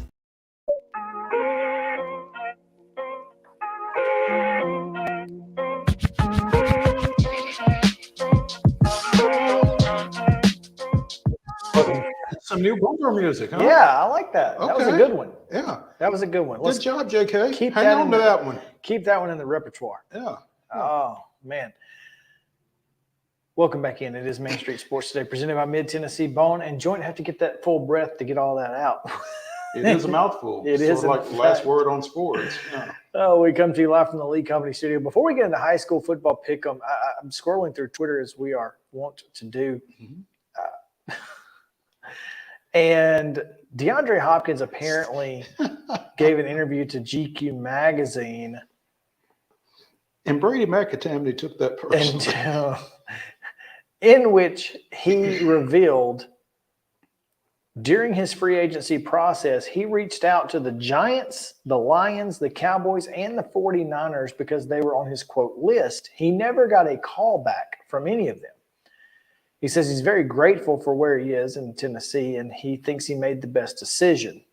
Some new bumper music, huh? Yeah, I like that. That was a good one. Yeah. That was a good one. Good job, JK. Keep Hang on to that one. Keep that one in the repertoire. Yeah. Oh, man. Welcome back in. It is Main Street Sports Today, presented by Mid-Tennessee Bone and Joint. Have to get that full breath to get all that out. It is a mouthful. It is like the last word on sports. Yeah. Oh, we come to you live from the Lee Company studio. Before we get into high school football pick'em, I'm scrolling through Twitter as we are wont to do. And DeAndre Hopkins apparently gave an interview to GQ magazine. And Brady McIntyre took that personally. In which he revealed during his free agency process, he reached out to the Giants, the Lions, the Cowboys, and the 49ers because they were on his, quote, list. He never got a call back from any of them. He says he's very grateful for where he is in Tennessee, and he thinks he made the best decision.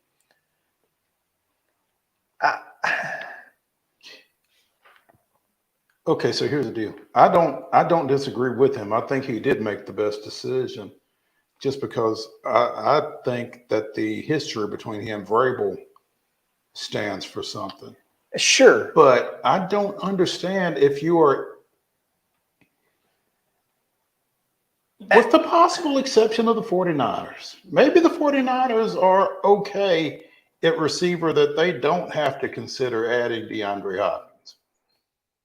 Okay, so here's the deal. I don't disagree with him. I think he did make the best decision, just because I think that the history between him, Vrabel, stands for something. Sure. But I don't understand if you are, with the possible exception of the 49ers, maybe the 49ers are okay at receiver that they don't have to consider adding DeAndre Hopkins.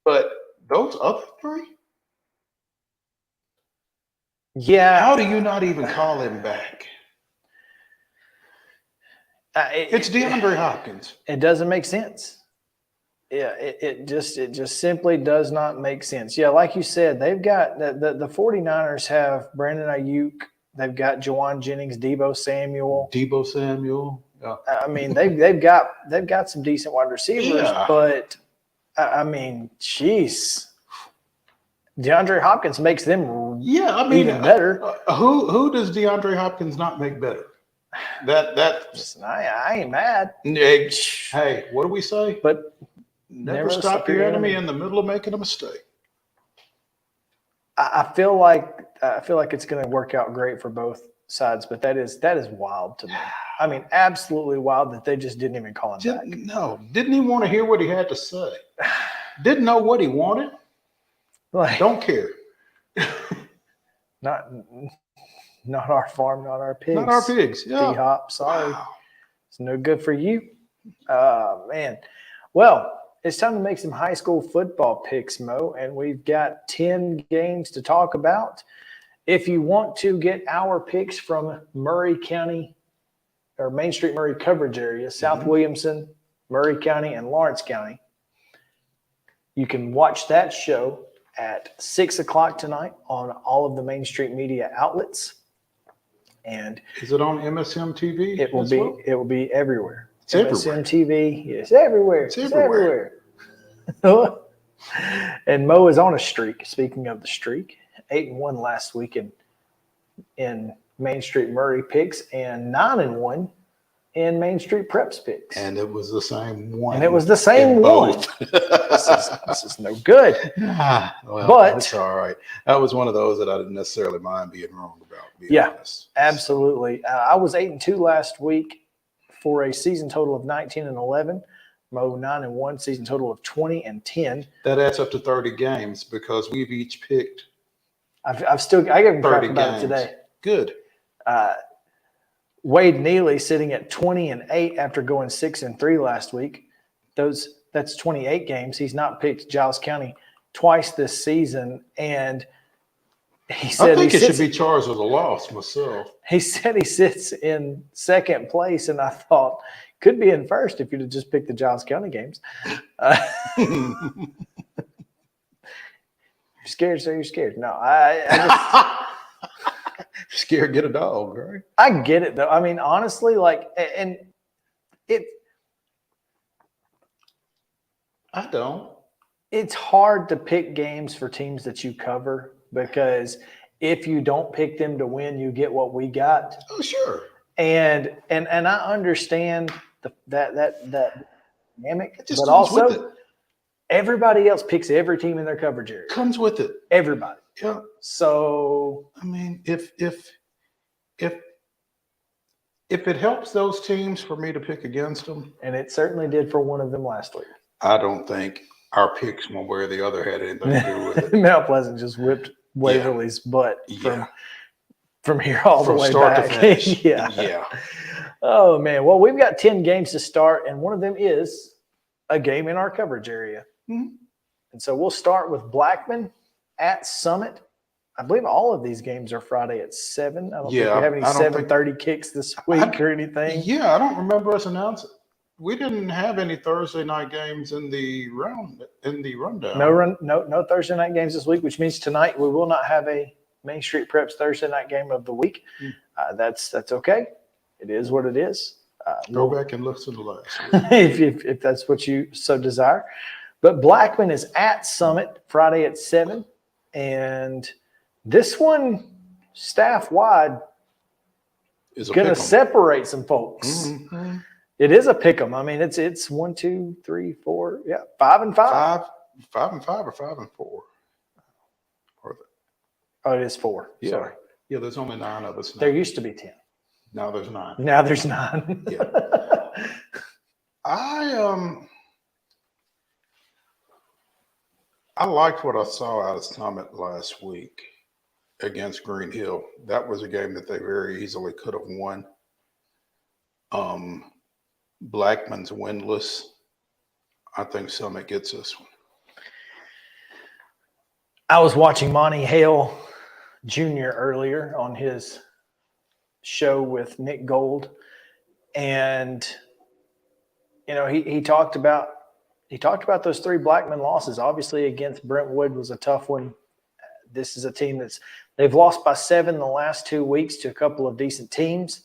But those other three? Yeah. How do you not even call him back? It's DeAndre Hopkins. It doesn't make sense. Yeah, it just simply does not make sense. Yeah, like you said, they've got the 49ers have Brandon Ayuk, they've got Juwan Jennings, Deebo Samuel. Yeah. I mean, they've got some decent wide receivers, but I mean, jeez. DeAndre Hopkins makes them even better. Who does DeAndre Hopkins not make better? I ain't mad. Hey, what do we say? But never stop your enemy in the middle of making a mistake. I feel like it's going to work out great for both sides, but that is wild to me. I mean, absolutely wild that they just didn't even call him back. No, didn't he want to hear what he had to say? Didn't know what he wanted. Don't care. Not our farm, not our pigs. Not our pigs. Yeah. D-Hop, sorry. Wow. It's no good for you. Man. Well, it's time to make some high school football picks, Mo, and we've got 10 games to talk about. If you want to get our picks from Murray County or Main Street Murray coverage area, South Williamson, Murray County, and Lawrence County, you can watch that show at 6 o'clock tonight on all of the Main Street media outlets. And is it on MSM TV? It will be everywhere. It's MSM TV, yes, everywhere. It's everywhere. And Mo is on a streak. Speaking of the streak, 8-1 last week in Main Street Murray picks and 9-1 in Main Street Preps picks. And it was the same one. And it was the same one. This is no good. Well, but it's all right. That was one of those that I didn't necessarily mind being wrong about. Honest. Absolutely. I was 8-2 last week for a season total of 19-11. Mo 9-1, season total of 20-10. That adds up to 30 games because we've each picked. I got crap about it today. Good. Wade Neely sitting at 20-8 after going 6-3 last week. Those that's 28 games. He's not picked Giles County twice this season, and he said I think it should be charged with a loss myself. He said he sits in second place, and I thought could be in first if you'd have just picked the Giles County games. You're scared, so you're scared. No, I just scared. Get a dog, right? I get it though. I mean, honestly, like, and it. I don't. It's hard to pick games for teams that you cover because if you don't pick them to win, you get what we got. Oh, sure. And I understand that dynamic, It just but comes also with it. everybody else picks every team in their coverage area. Comes with it. Everybody. Yeah. So I mean, if it helps those teams for me to pick against them, and it certainly did for one of them last week. I don't think our picks one way or the other had anything to do with it. Mount Pleasant just whipped Waverly's butt from here all the From way start back. to finish. Yeah. Oh man. Well, we've got 10 games to start, and one of them is a game in our coverage area. Mm-hmm. And so we'll start with Blackman at Summit. I believe all of these games are Friday at 7. I don't think we have any 7:30 kicks this week or anything. Yeah, I don't remember us announcing. We didn't have any Thursday night games in the rundown. No Thursday night games this week, which means tonight we will not have a Main Street Preps Thursday night game of the week. That's okay. It is what it is. Go back and listen to last week. if that's what you so desire. But Blackman is at Summit Friday at 7, and this one staff wide is going to separate some folks. Mm-hmm. It is a pick 'em. I mean, it's 1, 2, 3, 4, 5 and 5. 5 and 5 or 5 and 4. Oh, it is 4. Yeah. Sorry. Yeah, there's only 9 of us now. There used to be 10. Now there's 9. Now there's 9. Yeah. I liked what I saw out of Summit last week against Green Hill. That was a game that they very easily could have won. Blackman's winless. I think Summit gets this one. I was watching Monty Hale Jr. earlier on his show with Nick Gold, and he talked about those 3 Blackman losses. Obviously, against Brentwood was a tough one. This is a team they've lost by 7 the last 2 weeks to a couple of decent teams.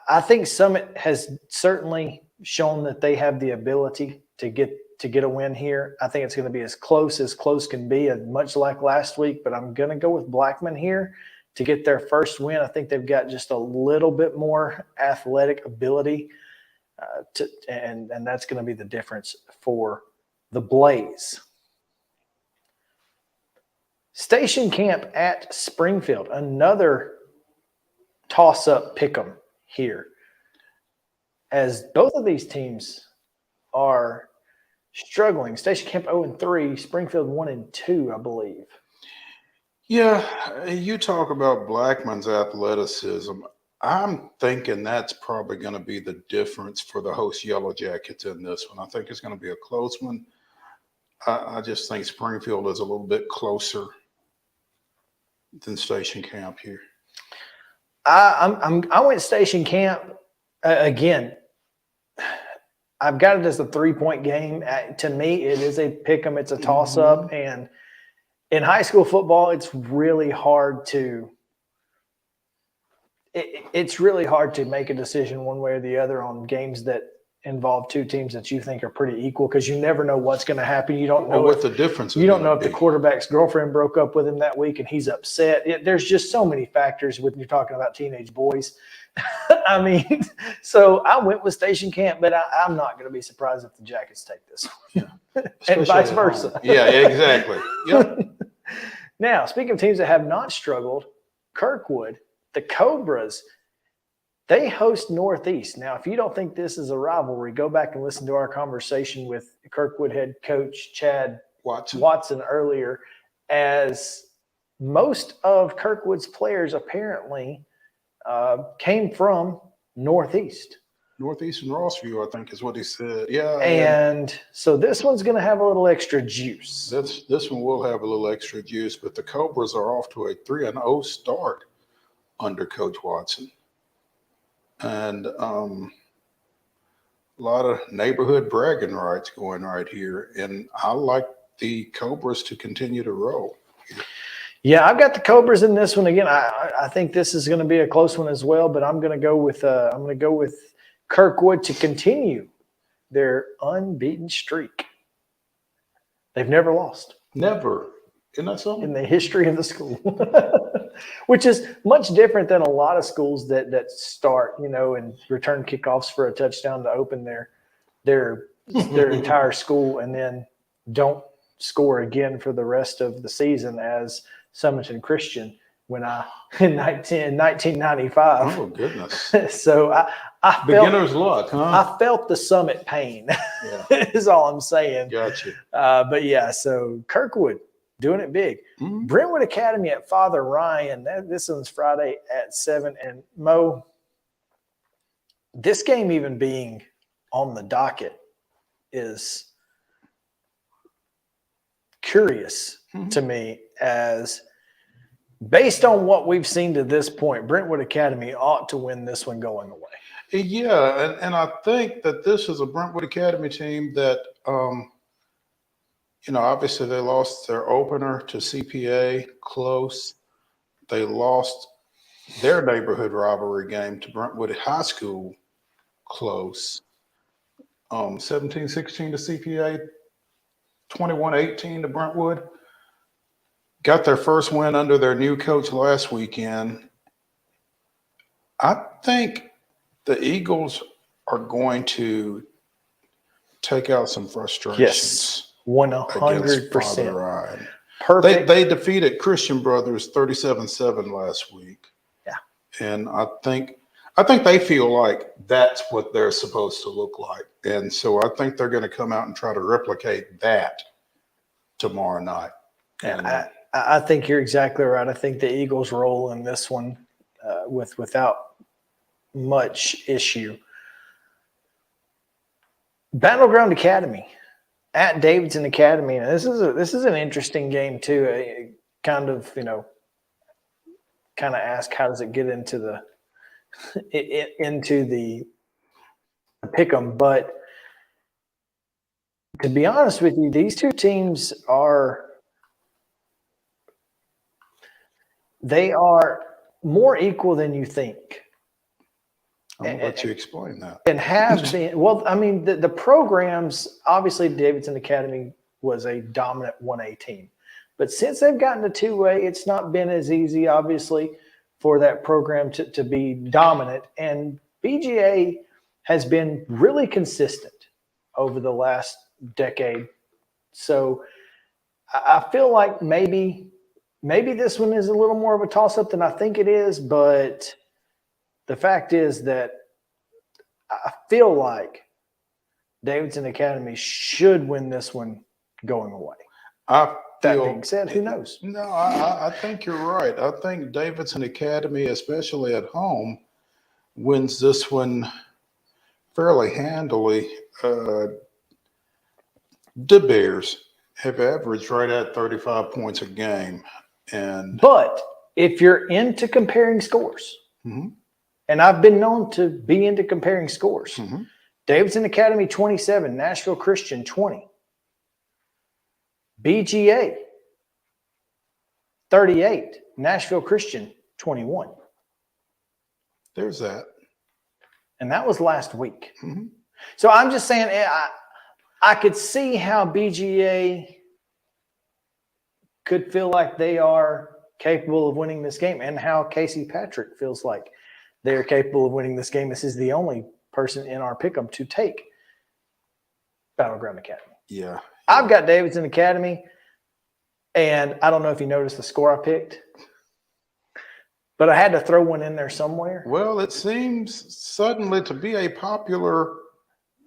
I think Summit has certainly shown that they have the ability to get a win here. I think it's going to be as close can be, much like last week, but I'm going to go with Blackman here to get their first win. I think they've got just a little bit more athletic ability, and that's going to be the difference for the Blaze. Station Camp at Springfield, another toss-up pick-em here, as both of these teams are struggling. Station Camp 0-3, Springfield 1-2, I believe. Yeah, you talk about Blackman's athleticism. I'm thinking that's probably going to be the difference for the host Yellow Jackets in this one. I think it's going to be a close one. I just think Springfield is a little bit closer than Station Camp here. I went Station Camp again. I've got it as a 3-point game. To me, it is a pick 'em. It's a toss up, and in high school football, it's really hard to. It's really hard to make a decision one way or the other on games that involve 2 teams that you think are pretty equal, because you never know what's going to happen. You don't know what the difference is. You don't know if the quarterback's girlfriend broke up with him that week and he's upset. There's just so many factors when you're talking about teenage boys. I mean, so I went with Station Camp, but I'm not going to be surprised if the Jackets take this one. And vice versa. Yeah, exactly. Yep. Now, speaking of teams that have not struggled, Kirkwood, the Cobras, they host Northeast. Now, if you don't think this is a rivalry, go back and listen to our conversation with Kirkwood head coach Chad Watson earlier, as most of Kirkwood's players apparently came from Northeast. Northeastern Rossview, I think is what he said. Yeah. And so this one's going to have a little extra juice. This one will have a little extra juice, but the Cobras are off to a 3-0 start under Coach Watson. And a lot of neighborhood bragging rights going right here. And I like the Cobras to continue to roll. Yeah, I've got the Cobras in this one again. I think this is going to be a close one as well, but I'm going to go with Kirkwood to continue their unbeaten streak. They've never lost. Never. Isn't that something? In the history of the school. Which is much different than a lot of schools that start, and return kickoffs for a touchdown to open their entire school and then don't score again for the rest of the season, as Summerton Christian in 1995. Oh goodness! So I felt beginner's luck, huh? I felt the Summit pain. Yeah. Is all I'm saying. Gotcha. But yeah, so Kirkwood doing it big. Mm-hmm. Brentwood Academy at Father Ryan. This one's Friday at 7. And Mo, this game even being on the docket is curious to me, as based on what we've seen to this point, Brentwood Academy ought to win this one going away. Yeah, and I think that this is a Brentwood Academy team that, obviously they lost their opener to CPA close. They lost their neighborhood rivalry game to Brentwood High School close. 17-16 to CPA, 21-18 to Brentwood. Got their first win under their new coach last weekend. I think the Eagles are going to take out some frustrations. Yes, 100%. Perfect. They defeated Christian Brothers 37-7 last week. Yeah. And I think they feel like that's what they're supposed to look like. And so I think they're going to come out and try to replicate that tomorrow night. And I think you're exactly right. I think the Eagles roll in this one without much issue. Battleground Academy at Davidson Academy. And this is an interesting game too. Kind of ask, how does it get into the pick 'em? But to be honest with you, these two teams are more equal than you think. I'll let you explain that. And have been. Well, I mean, the programs, obviously Davidson Academy was a dominant 1A team. But since they've gotten to 2A, it's not been as easy, obviously, for that program to be dominant. And BGA has been really consistent over the last decade. So I feel like maybe this one is a little more of a toss-up than I think it is, but the fact is that I feel like Davidson Academy should win this one going away. That being said, who knows? No, I think you're right. I think Davidson Academy, especially at home, wins this one fairly handily. The Bears have averaged right at 35 points a game. But if you're into comparing scores, and I've been known to be into comparing scores, Davidson Academy 27, Nashville Christian 20. BGA 38, Nashville Christian 21. There's that. And that was last week. So I'm just saying, I could see how BGA could feel like they are capable of winning this game, and how Casey Patrick feels like they're capable of winning this game. This is the only person in our pick'em to take Battleground Academy. Yeah. I've got Davidson Academy, and I don't know if you noticed the score I picked, but I had to throw one in there somewhere. Well, it seems suddenly to be a popular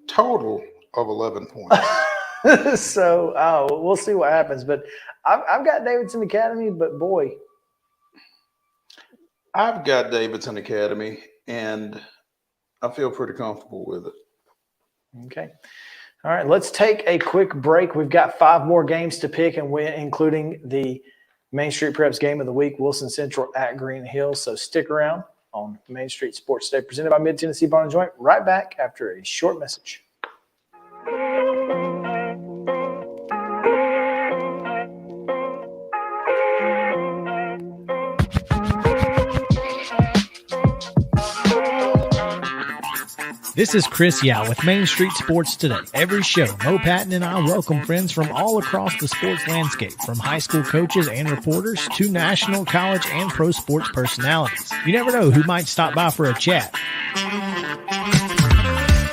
total of 11 points. So we'll see what happens. But I've got Davidson Academy, but boy. I've got Davidson Academy, and I feel pretty comfortable with it. Okay. All right, let's take a quick break. We've got 5 more games to pick, and including the Main Street Preps Game of the Week, Wilson Central at Green Hills. So stick around on Main Street Sports Today, presented by Mid-Tennessee Bone & Joint. Right back after a short message. This is Chris Yao with Main Street Sports Today. Every show, Mo Patton and I welcome friends from all across the sports landscape, from high school coaches and reporters to national, college, and pro sports personalities. You never know who might stop by for a chat.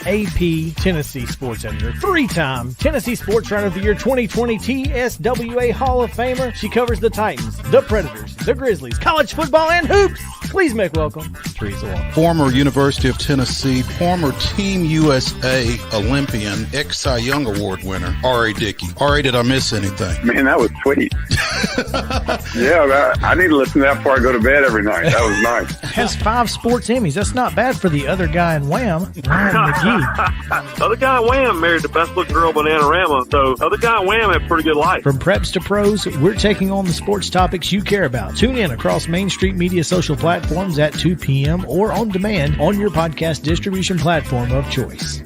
AP Tennessee Sports Editor, 3-time Tennessee Sports Writer of the Year 2020 TSWA Hall of Famer. She covers the Titans, the Predators, the Grizzlies, college football, and hoops. Please make welcome Teresa Walker. Former University of Tennessee, former Team USA Olympian, ex-Cy Young Award winner, R.A. Dickey. R.A., did I miss anything? Man, that was sweet. Yeah, I need to listen to that before I go to bed every night. That was nice. Has 5 sports Emmys. That's not bad for the other guy in Wham, Ryan McGee. The other guy in Wham married the best looking girl, Bananarama, so the other guy in Wham had a pretty good life. From preps to pros, we're taking on the sports topics you care about. Tune in across Main Street Media social platforms at 2 p.m. or on demand on your podcast distribution platform of choice.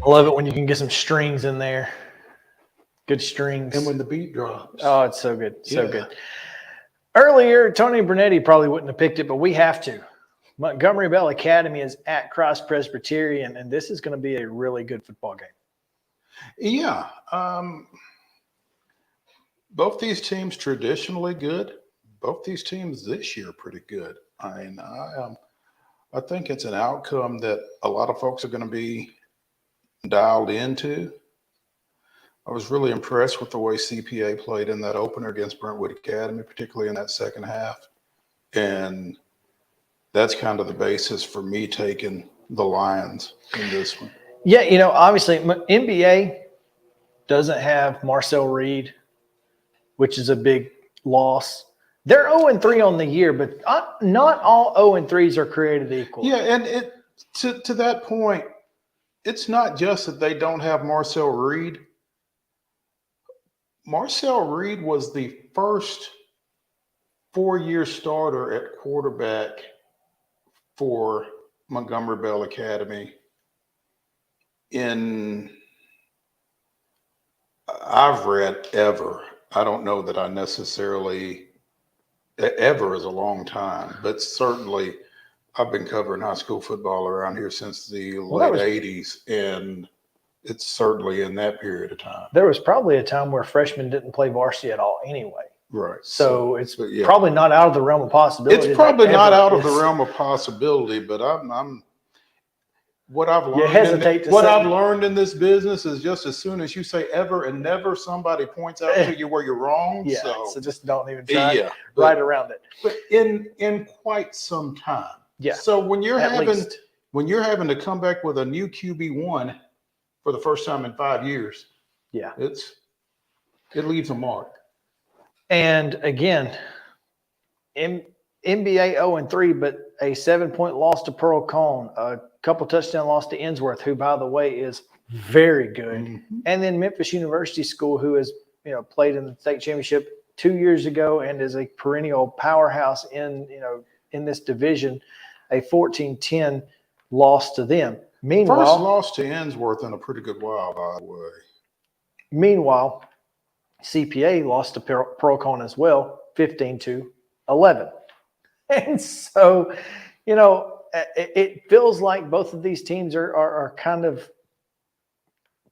I love it when you can get some strings in there. Good strings. And when the beat drops. Oh, it's so good. So good. Earlier, Tony Brunetti probably wouldn't have picked it, but we have to. Montgomery Bell Academy is at Christ Presbyterian, and this is going to be a really good football game. Yeah. Both these teams traditionally good. Both these teams this year pretty good. I mean, I think it's an outcome that a lot of folks are going to be dialed into. I was really impressed with the way CPA played in that opener against Brentwood Academy, particularly in that second half. And that's kind of the basis for me taking the Lions in this one. Yeah, you know, obviously NBA doesn't have Marcel Reed, which is a big loss. They're 0-3 on the year, but not all 0-3s are created equal. Yeah, and to that point, it's not just that they don't have Marcel Reed. Marcel Reed was the first 4-year starter at quarterback for Montgomery Bell Academy I've read ever. I don't know that I necessarily, ever is a long time, but certainly I've been covering high school football around here since the late 80s, and it's certainly in that period of time. There was probably a time where freshmen didn't play varsity at all anyway. Right. So it's probably not out of the realm of possibility. It's probably not out of the realm of possibility, but I'm what I've learned. I've learned in this business is just as soon as you say ever and never, somebody points out to you where you're wrong. Yeah. So just don't even try right around it. But in quite some time. Yeah. So when you're having to come back with a new QB1 for the first time in 5 years, yeah, it leaves a mark. And again, NBA 0-3, but a 7-point loss to PEARL-COHN, a couple touchdown loss to Ensworth, who, by the way, is very good. Mm-hmm. And then Memphis University School, who has played in the state championship 2 years ago and is a perennial powerhouse in this division, a 14-10 loss to them. Meanwhile, first loss to Ensworth in a pretty good while, by the way. Meanwhile, CPA lost to PEARL-COHN as well, 15-11. And so, it feels like both of these teams are kind of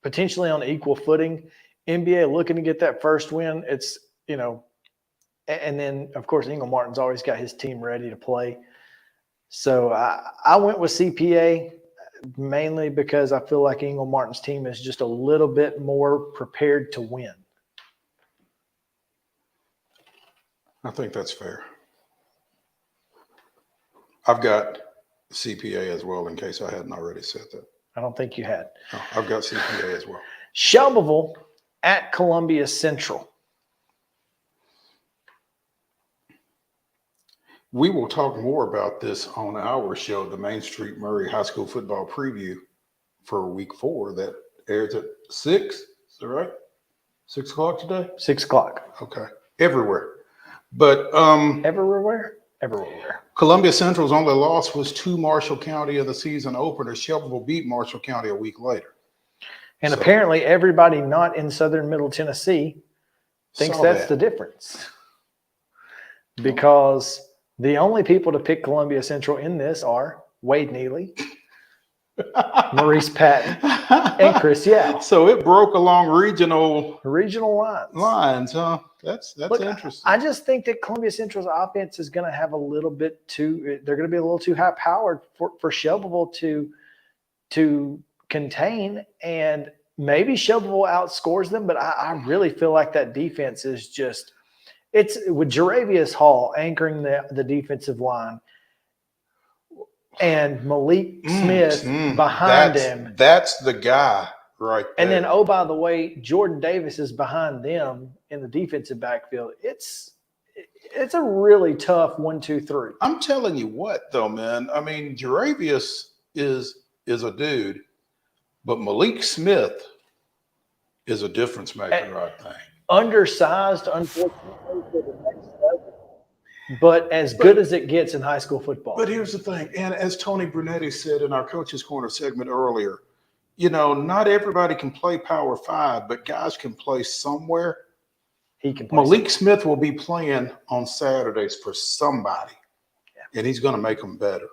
potentially on equal footing. NBA looking to get that first win. It's, and then, of course, Ingle Martin's always got his team ready to play. So I went with CPA mainly because I feel like Ingle Martin's team is just a little bit more prepared to win. I think that's fair. I've got CPA as well, in case I hadn't already said that. I don't think you had. No, I've got CPA as well. Shelbyville at Columbia Central. We will talk more about this on our show, the Main Street Murray High School Football Preview for week 4 that airs at 6. Is that right? 6 o'clock today? 6 o'clock. Okay. Everywhere. But everywhere? Everywhere. Columbia Central's only loss was to Marshall County in the season opener. Shelbyville beat Marshall County a week later. And apparently everybody not in Southern Middle Tennessee thinks that's the difference. Because the only people to pick Columbia Central in this are Wade Neely, Maurice Patton, and Chris Yao. So it broke along regional lines, huh? That's interesting. I just think that Columbia Central's offense is going to have a little bit too. They're going to be a little too high powered for Shelbyville to contain, and maybe Shelbyville outscores them. But I really feel like that defense is just. It's with Jaravius Hall anchoring the defensive line and Malik Smith behind him. That's the guy right there. And then, oh, by the way, Jordan Davis is behind them in the defensive backfield. It's a really tough 1, 2, 3. I'm telling you what, though, man. I mean, Jaravius is a dude, but Malik Smith is a difference maker, I think. Undersized, unfortunately, for the next level, but as good as it gets in high school football. But here's the thing, and as Tony Brunetti said in our Coach's Corner segment earlier, you know, not everybody can play Power 5, but guys can play somewhere. He can play Malik Smith will be playing on Saturdays for somebody, and he's going to make them better.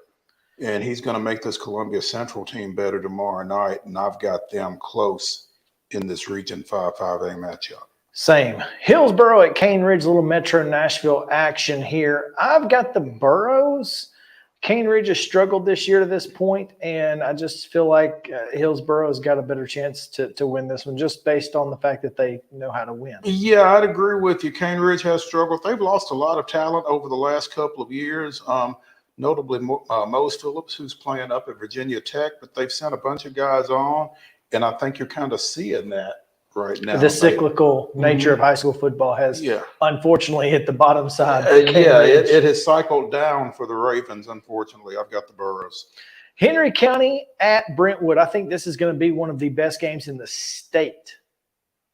And he's going to make this Columbia Central team better tomorrow night, and I've got them close in this Region 5-5A matchup. Same. Hillsboro at Cane Ridge, a little Metro Nashville action here. I've got the Burros. Cane Ridge has struggled this year to this point, and I just feel like Hillsboro's got a better chance to win this one just based on the fact that they know how to win. Yeah, I'd agree with you. Cane Ridge has struggled. They've lost a lot of talent over the last couple of years, notably Mose Phillips, who's playing up at Virginia Tech, but they've sent a bunch of guys on, and I think you're kind of seeing that right now. The cyclical nature of high school football has unfortunately hit the bottom side. It has cycled down for the Ravens, unfortunately. I've got the Burros. Henry County at Brentwood. I think this is going to be one of the best games in the state,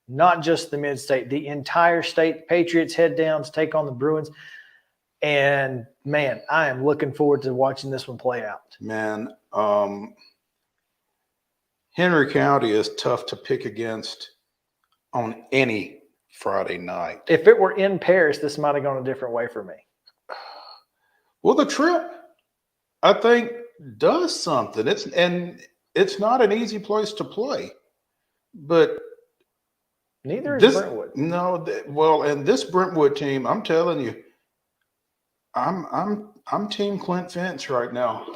not just the mid-state, the entire state. Patriots head down to take on the Bruins. And, man, I am looking forward to watching this one play out. Man, Henry County is tough to pick against on any Friday night. If it were in Paris, this might have gone a different way for me. Well, the trip, I think, does something. It's not an easy place to play, but neither is Brentwood. No, well, and this Brentwood team, I'm telling you, I'm Team Clint Finch right now.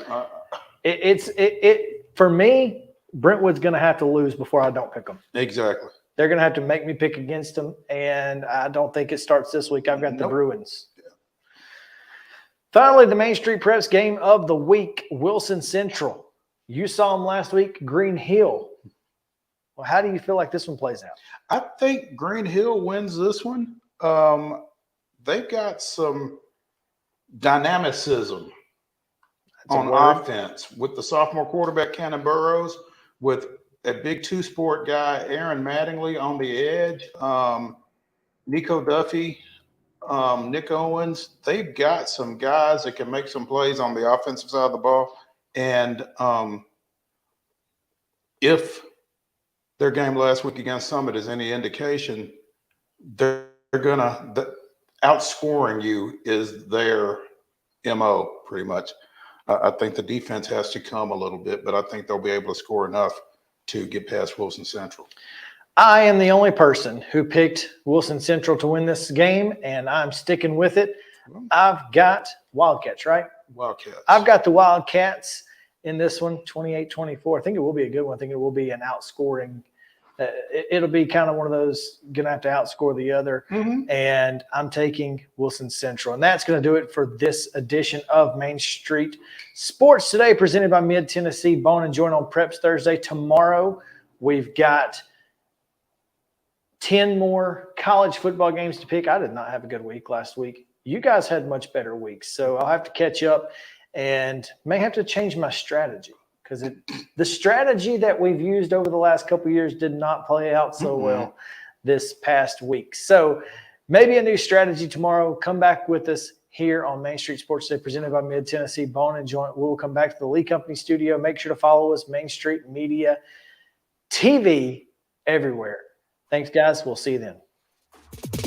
For me, Brentwood's going to have to lose before I don't pick them. Exactly. They're going to have to make me pick against them, and I don't think it starts this week. I've got the Bruins. Yeah. Finally, the Main Street Preps game of the week, Wilson Central. You saw them last week, Green Hill. Well, how do you feel like this one plays out? I think Green Hill wins this one. They've got some dynamicism on offense with the sophomore quarterback, Cannon Burrows, with a big two-sport guy, Aaron Mattingly, on the edge, Nico Duffy, Nick Owens. They've got some guys that can make some plays on the offensive side of the ball. And if their game last week against Summit is any indication, they're going to – outscoring you is their MO pretty much. I think the defense has to come a little bit, but I think they'll be able to score enough to get past Wilson Central. I am the only person who picked Wilson Central to win this game, and I'm sticking with it. I've got Wildcats, right? Wildcats. I've got the Wildcats in this one, 28-24. I think it will be a good one. I think it will be an outscoring. It'll be kind of one of those going to have to outscore the other. And I'm taking Wilson Central. And that's going to do it for this edition of Main Street Sports Today, presented by Mid-Tennessee Bone and Joint on Preps Thursday. Tomorrow, we've got 10 more college football games to pick. I did not have a good week last week. You guys had much better weeks, so I'll have to catch up and may have to change my strategy because the strategy that we've used over the last couple of years did not play out so well this past week. So maybe a new strategy tomorrow. Come back with us here on Main Street Sports Today, presented by Mid-Tennessee Bone and Joint. We will come back to the Lee Company studio. Make sure to follow us, Main Street Media TV, everywhere. Thanks, guys. We'll see you then.